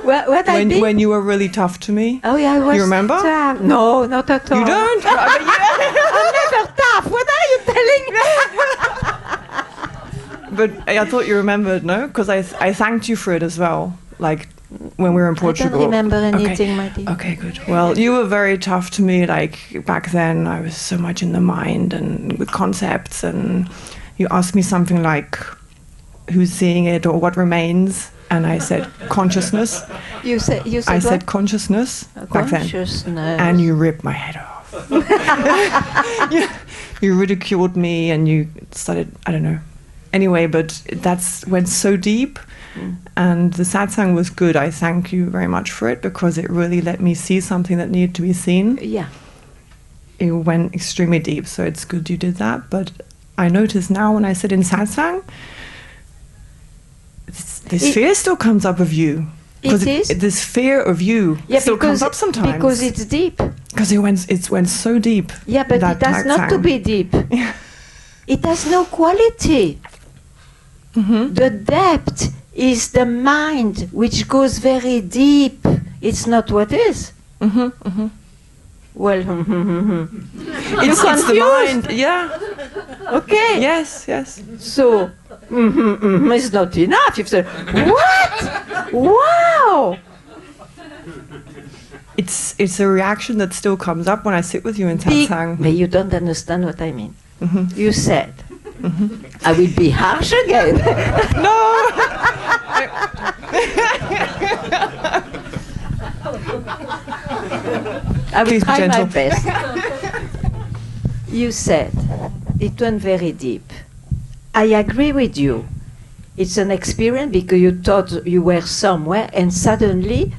What I did? When you were really tough to me? Oh yeah, I was. You remember? No, not at all. You don't? I'm never tough. What are you telling me? But I thought you remembered, no? Because I thanked you for it as well, like when we were in Portugal. I don't remember anything, my dear. Okay, good. Well, you were very tough to me. Like back then, I was so much in the mind and with concepts, and you asked me something like, "Who's seeing it?" or "What remains?" And I said consciousness. You said I what? said consciousness back then. Consciousness. And you ripped my head off. You ridiculed me, and you started, I don't know. Anyway, but that's went so deep, and the satsang was good. I thank you very much for it, because it really let me see something that needed to be seen. Yeah. It went extremely deep, so it's good you did that. But I notice now when I sit in satsang, this fear still comes up of you. It is? This fear of you still comes up sometimes. Because it's deep. Because it went so deep. Yeah, but it has not to be deep. It has no quality. Mm-hmm. The depth is the mind, which goes very deep. It's not what is. Mm-hmm, mm-hmm. Well, it's the mind. Yeah. Okay. Yes. So, it's not enough. You've said, what? Wow. It's a reaction that still comes up when I sit with you in satsang. But you don't understand what I mean. Mm-hmm. You said, I will be harsh again. No. I will Please be try my gentle. best. You said it went very deep. I agree with you. It's an experience because you thought you were somewhere and suddenly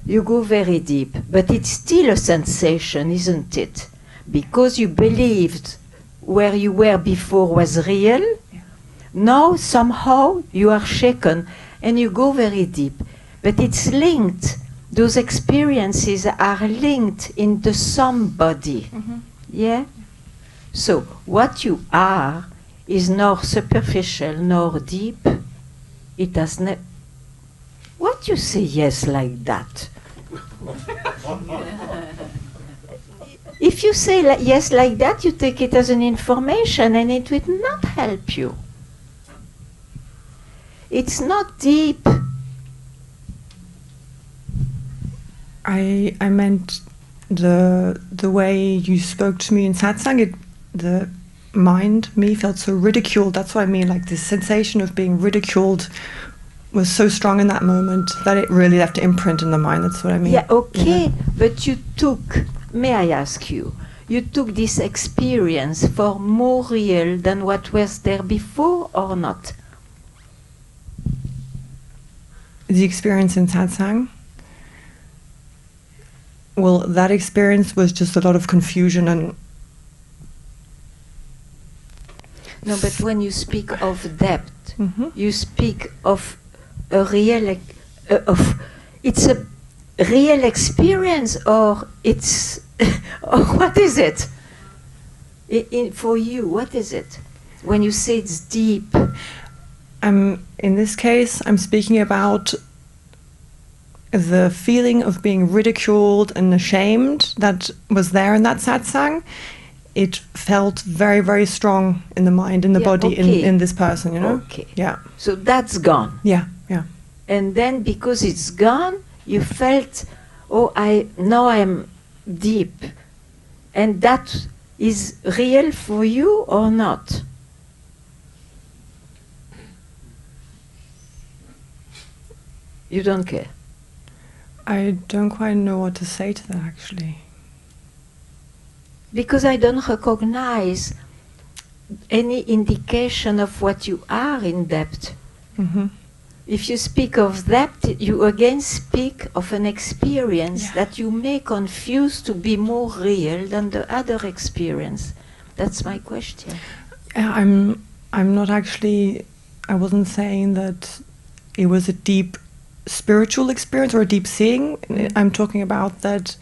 you go very deep. But it's still a sensation, isn't it? Because you believed where you were before was real. Now somehow you are shaken and you go very deep. But it's linked. Those experiences are linked into somebody. Mm-hmm. Yeah? So what you are is nor superficial nor deep. It has never. What you say yes like that? If you say yes like that, you take it as an information and it will not help you. It's not deep. I meant the way you spoke to me in satsang. The mind, me, felt so ridiculed. That's what I mean. Like this sensation of being ridiculed was so strong in that moment that it really left an imprint in the mind. That's what I mean. Yeah, okay. But you took, may I ask you, you took this experience for more real than what was there before or not? The experience in satsang? Well, that experience was just a lot of confusion and... No, but when you speak of depth, Mm-hmm. you speak of a real, it's a real experience, or it's, or what is it? For you, what is it? When you say it's deep. In this case, I'm speaking about the feeling of being ridiculed and ashamed that was there in that satsang. It felt very, very strong in the mind, in the body, okay. in this person, you know? Okay. Yeah. So that's gone. Yeah. And then because it's gone, you felt, now I'm deep. And that is real for you or not? You don't care? I don't quite know what to say to that, actually. Because I don't recognize any indication of what you are in depth. Mm-hmm. If you speak of depth, you again speak of an experience that you may confuse to be more real than the other experience. That's my question. I'm not actually. I wasn't saying that it was a deep spiritual experience or a deep seeing. I'm talking about that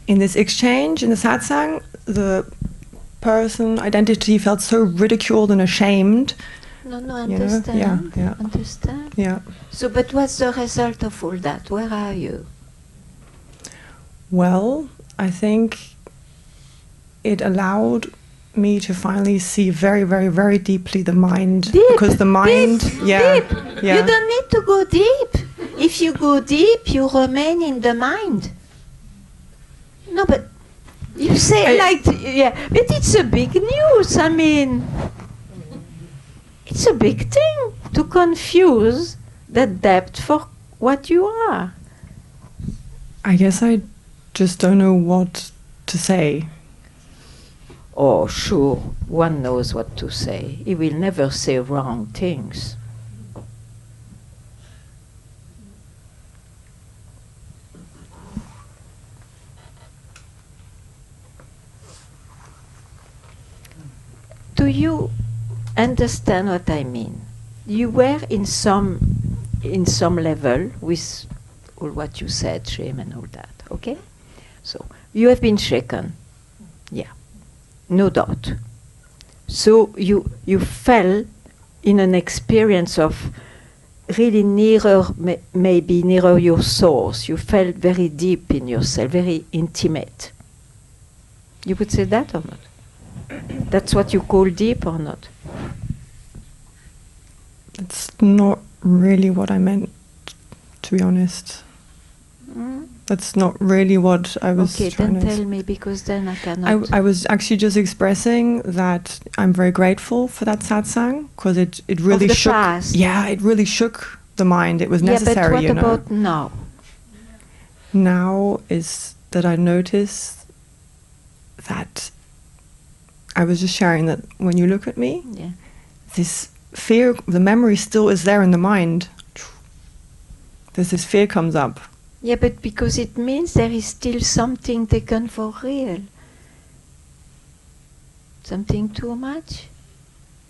in this exchange, in the satsang, the person identity felt so ridiculed and ashamed. No, understand. Yeah. Understand. Yeah. So, but what's the result of all that? Where are you? Well, I think it allowed me to finally see very, very, very deeply the mind. Deep, because the mind, deep. Yeah. You don't need to go deep. If you go deep, you remain in the mind. No, but you say but it's a big news. I mean, it's a big thing to confuse the depth for what you are. I guess I just don't know what to say. Oh, sure, one knows what to say. He will never say wrong things. Do you understand what I mean? You were in some level with all what you said, shame and all that, okay? So you have been shaken, yeah, no doubt. So you fell in an experience of really maybe nearer your source. You felt very deep in yourself, very intimate. You would say that or not? That's what you call deep or not? It's not really what I meant, to be honest. That's not really what I was trying to... Okay, then tell me, because then I cannot... I was actually just expressing that I'm very grateful for that satsang, because it really shook... Past. Yeah, it really shook the mind. It was necessary, but what about now? Now is that I notice that I was just sharing that when you look at me, this fear, the memory still is there in the mind. There's this fear comes up. Yeah, but because it means there is still something taken for real. Something too much.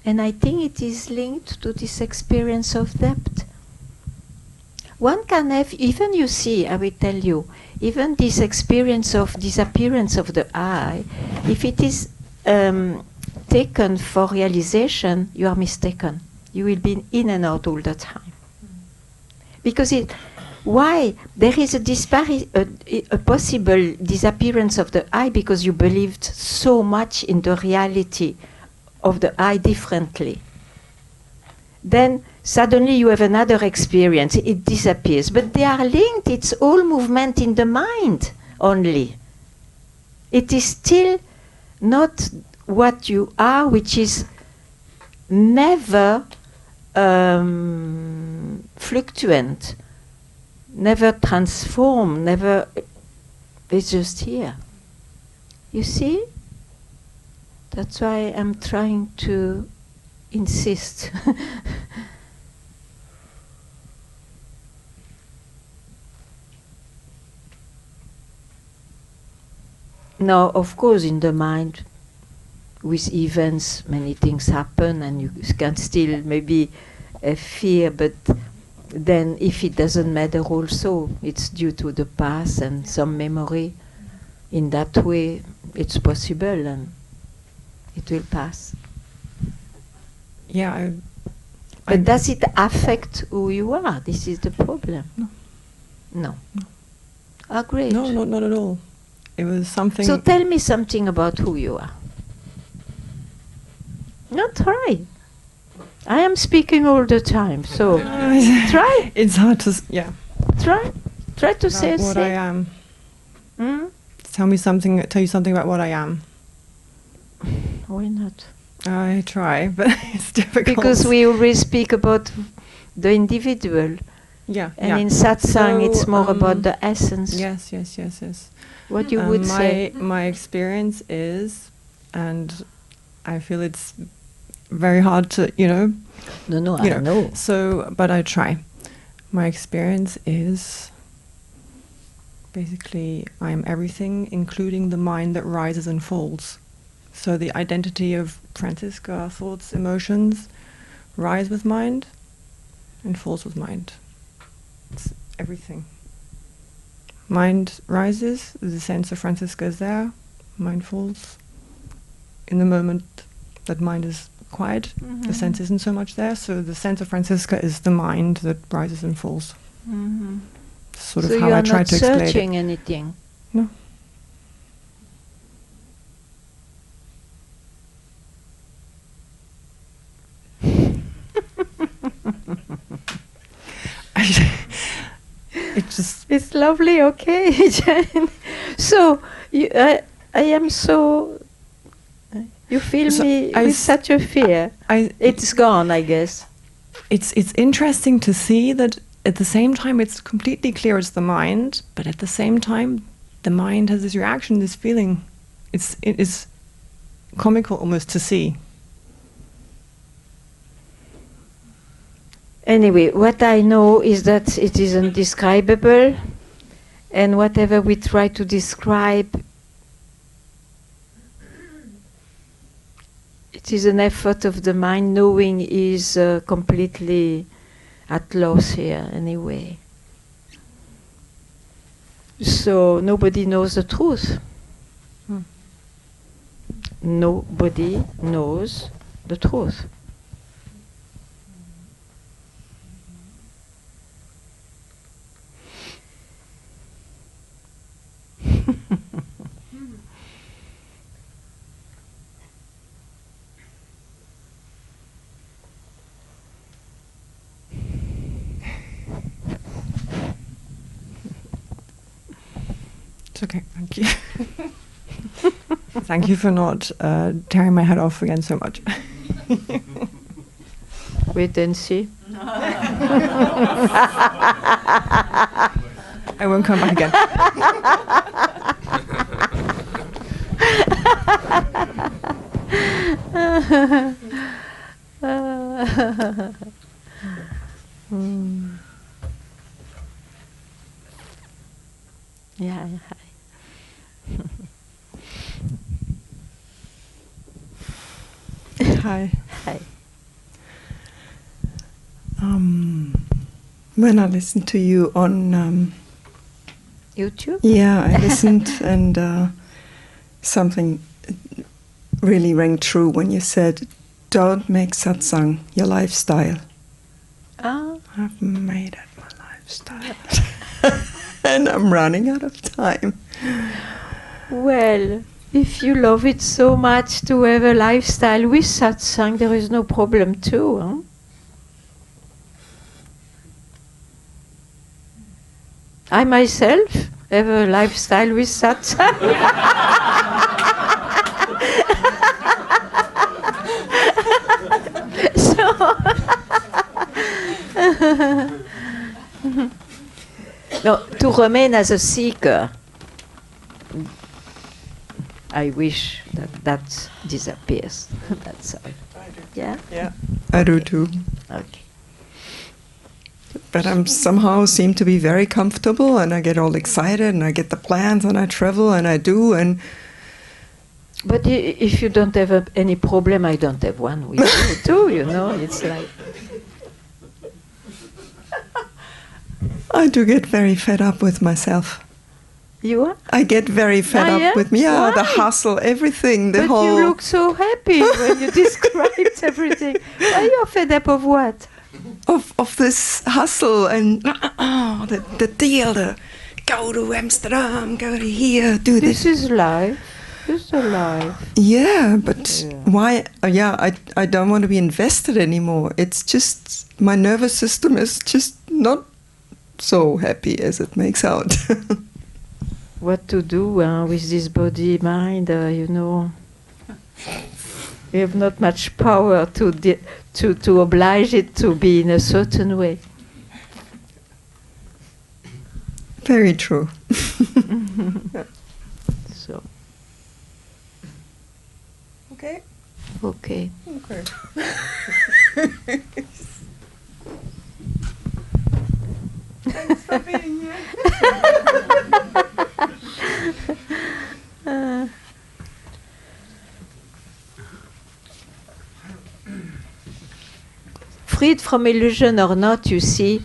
And I think it is linked to this experience of depth. One can have, even you see, I will tell you, even this experience of disappearance of the I, if it is taken for realization, you are mistaken. You will be in and out all the time. Because why? There is a possible disappearance of the I because you believed so much in the reality of the I differently. Then suddenly you have another experience, it disappears. But they are linked, it's all movement in the mind only. It is still not what you are, which is never fluctuant, never transform, never, it's just here. You see? That's why I'm trying to insist. Now, of course, in the mind, with events, many things happen, and you can still maybe fear, but then if it doesn't matter also, it's due to the past and some memory. In that way, it's possible, and it will pass. Yeah. But does it affect who you are? This is the problem. No. Ah, great. No, not at all. It was something... So tell me something about who you are. No, try. I am speaking all the time, so try. It's hard to... Yeah. Try to say what I am. Tell you something about what I am. Why not? I try, but it's difficult. Because we always speak about the individual. Yeah. And in Satsang, it's more about the essence. Yes. What you would say? My experience is and I feel it's very hard to, you know. No, I know. So, but I try. My experience is basically I am everything, including the mind that rises and falls. So the identity of Franziska, thoughts, emotions, rise with mind and falls with mind. It's everything. Mind rises, the sense of Franziska is there, mind falls. In the moment that mind is quiet, the sense isn't so much there, so the sense of Franziska is the mind that rises and falls. Sort of so how you I are try not to explain it. searching anything? No. It's lovely, okay. Jane. So I am so. You feel So me I with s- such a fear. It's gone, I guess. It's interesting to see that at the same time it's completely clear it's the mind, but at the same time the mind has this reaction, this feeling. It is comical almost to see. Anyway, what I know is that it is indescribable, and whatever we try to describe, it is an effort of the mind. Knowing is completely at loss here anyway. So nobody knows the truth. Nobody knows the truth. It's okay, thank you. Thank you for not tearing my head off again so much. Wait and see. I won't come back again. Yeah, Hi. Hi. When I listened to you on YouTube? Yeah, I listened and something really rang true when you said, "Don't make satsang your lifestyle." I've made it my lifestyle. And I'm running out of time. Well, if you love it so much to have a lifestyle with satsang, there is no problem too. Huh? I myself have a lifestyle with satsang. No, to remain as a seeker, I wish that disappears. That's all. Yeah? Yeah, I do too. Okay. But I'm somehow seem to be very comfortable, and I get all excited, and I get the plans, and I travel, and I do, and. But if you don't have any problem, I don't have one with you too. You know, it's like. I do get very fed up with myself. You are? I get very fed up with me. Yeah, the hustle, everything, the but whole. You look so happy when you described everything. Are you fed up of what? Of this hustle and the deal, go to Amsterdam, go to here, do this. This is life. This is a life. Yeah, but why? I don't want to be invested anymore. It's just my nervous system is just not so happy as it makes out. What to do with this body, mind? You know, you have not much power to oblige it to be in a certain way. Very true. So. Okay. Okay. Thanks for being here. Freed from illusion or not, you see,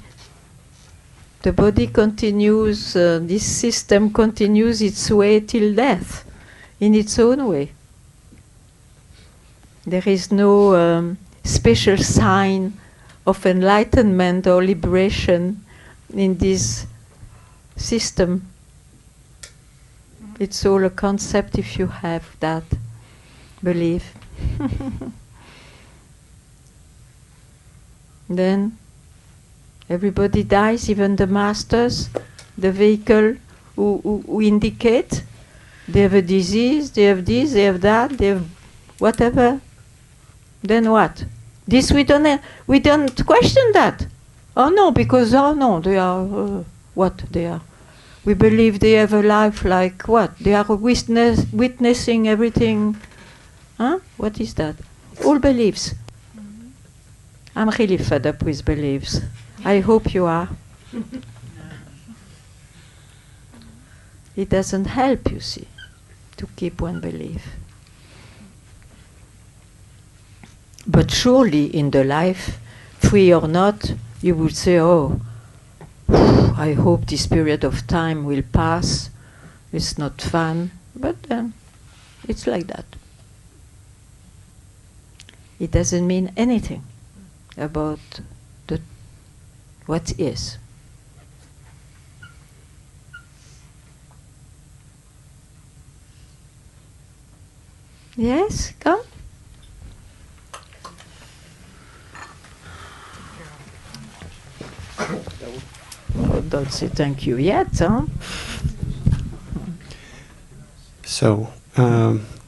the body continues, this system continues its way till death, in its own way. There is no special sign of enlightenment or liberation in this system. It's all a concept if you have that belief. Then everybody dies, even the masters, the vehicle who indicate. They have a disease, they have this, they have that, they have whatever. Then what? This we don't question that. Oh no, because they are what they are. We believe they have a life like what? They are witnessing everything. Huh? What is that? All beliefs. I'm really fed up with beliefs. I hope you are. It doesn't help, you see, to keep one belief. But surely in the life, free or not, you would say, oh, I hope this period of time will pass. It's not fun, but it's like that. It doesn't mean anything about what is. Yes, come. Oh, don't say thank you yet, huh? So,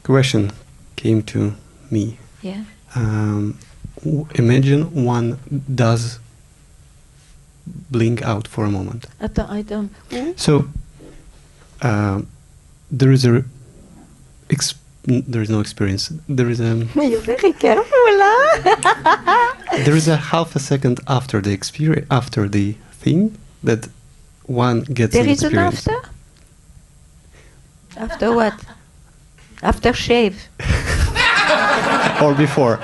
question came to me. Yeah. Imagine one does blink out for a moment. I don't. So, there is there is no experience. There is a. You're very careful, huh? There is a half a second after the experience, after the thing, that one gets There an is an experience. after? After what? After shave. Or before.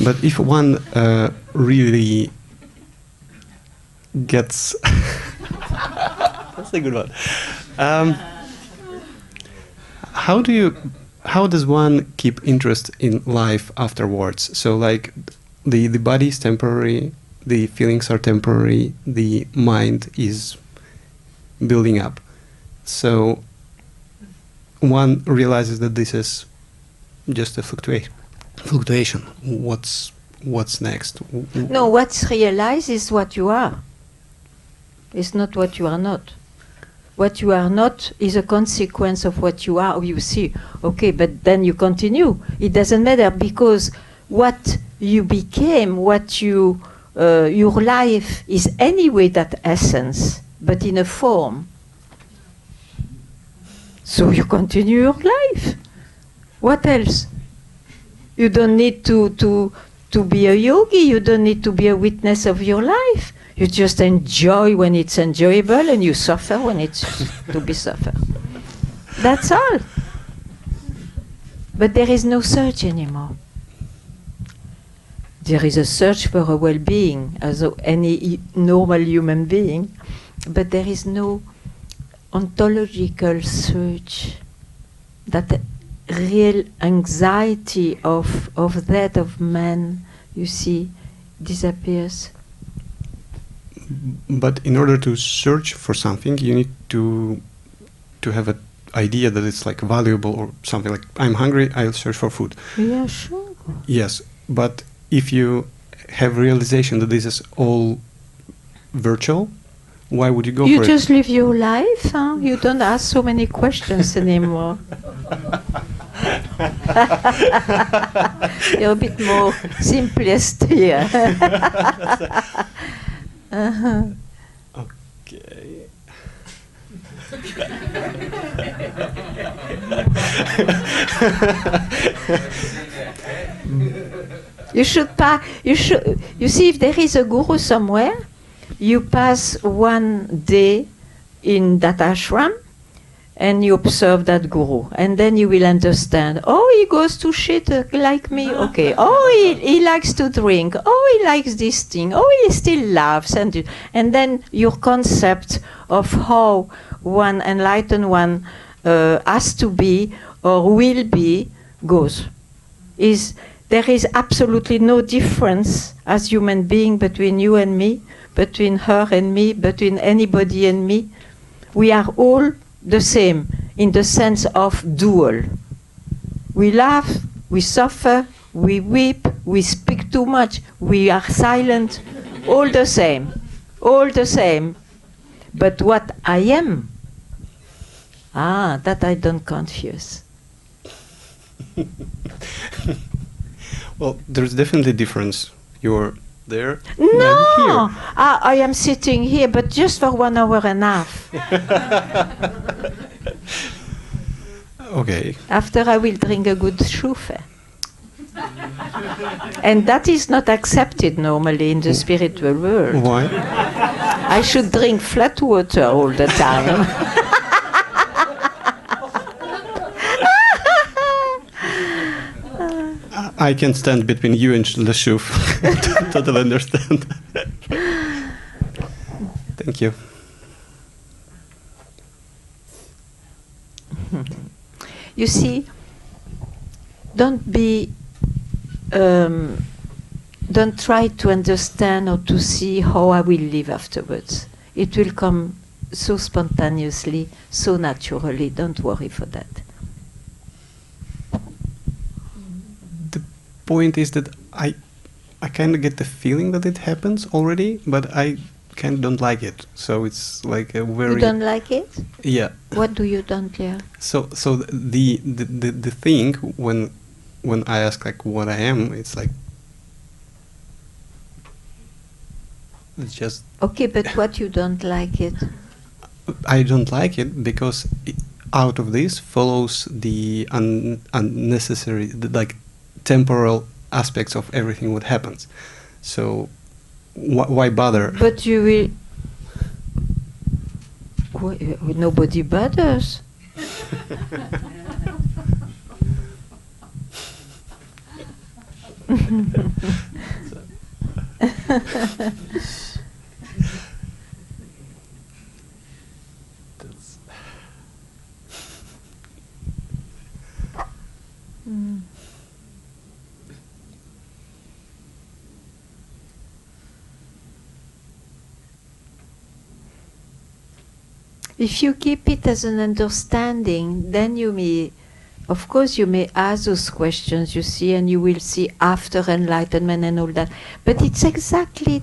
But if one really gets... That's a good one. How does one keep interest in life afterwards? So like the body is temporary, the feelings are temporary, the mind is building up. So one realizes that this is just a fluctuation. What's next? No, what's realized is what you are. It's not what you are not. What you are not is a consequence of what you are. You see, okay, but then you continue. It doesn't matter because what you became, what your life is anyway that essence, but in a form. So you continue your life. What else? You don't need to be a yogi. You don't need to be a witness of your life. You just enjoy when it's enjoyable and you suffer when it's to be suffered. That's all. But there is no search anymore. There is a search for a well-being as any normal human being, but there is no ontological search. That real anxiety of that of man, you see, disappears. But in order to search for something, you need to have an idea that it's like valuable or something. Like, I'm hungry, I'll search for food. Yeah, sure. Yes, but if you have realization that this is all virtual, why would you go for it? You just live your life, huh? You don't ask so many questions anymore. You're a bit more simplest here. Okay. You see, if there is a guru somewhere, you pass one day in that ashram and you observe that guru, and then you will understand, oh, he goes to shit like me, okay. Oh, he likes to drink. Oh, he likes this thing. Oh, he still laughs. And then your concept of how one enlightened one has to be or will be goes. There is absolutely no difference as human being between you and me, between her and me, between anybody and me. We are all the same in the sense of dual. We laugh, we suffer, we weep, we speak too much, we are silent, all the same, all the same. But what I am, that I don't confuse. Well, there's definitely difference. You're there. No, I am sitting here, but just for 1 hour and a half. Okay. After I will drink a good shufe. And that is not accepted normally in the spiritual world. Why? I should drink flat water all the time. I can stand between you and the shuf. Totally understand. Thank you. You see, don't try to understand or to see how I will live afterwards. It will come so spontaneously, so naturally. Don't worry for that. The point is that I kind of get the feeling that it happens already, but I kind of don't like it. So it's like a very... You don't like it? Yeah. What do you don't like? So the thing when I ask like what I am, it's like it's just... Okay, but what you don't like it? I don't like it because out of this follows the unnecessary, like temporal aspects of everything what happens. So why bother? But you will... Nobody bothers. If you keep it as an understanding, then you may, of course, you may ask those questions, you see, and you will see after enlightenment and all that. But it's exactly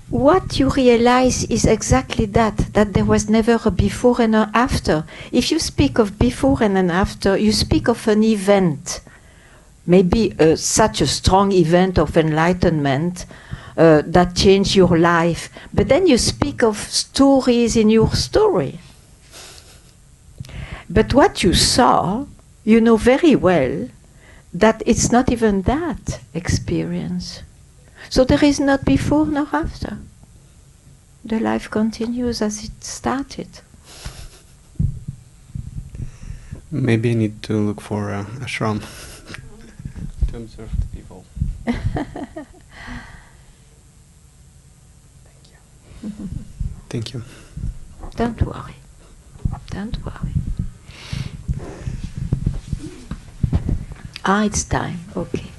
what you realize is exactly that there was never a before and an after. If you speak of before and an after, you speak of an event, maybe such a strong event of enlightenment that changed your life. But then you speak of stories in your story. But what you saw, you know very well that it's not even that experience. So there is not before nor after. The life continues as it started. Maybe I need to look for a ashram to observe the people. Thank you. Don't worry. Don't worry. It's time. Okay.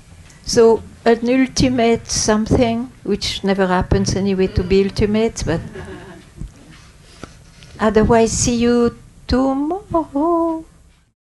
So an ultimate something, which never happens anyway to be ultimate, but otherwise see you tomorrow.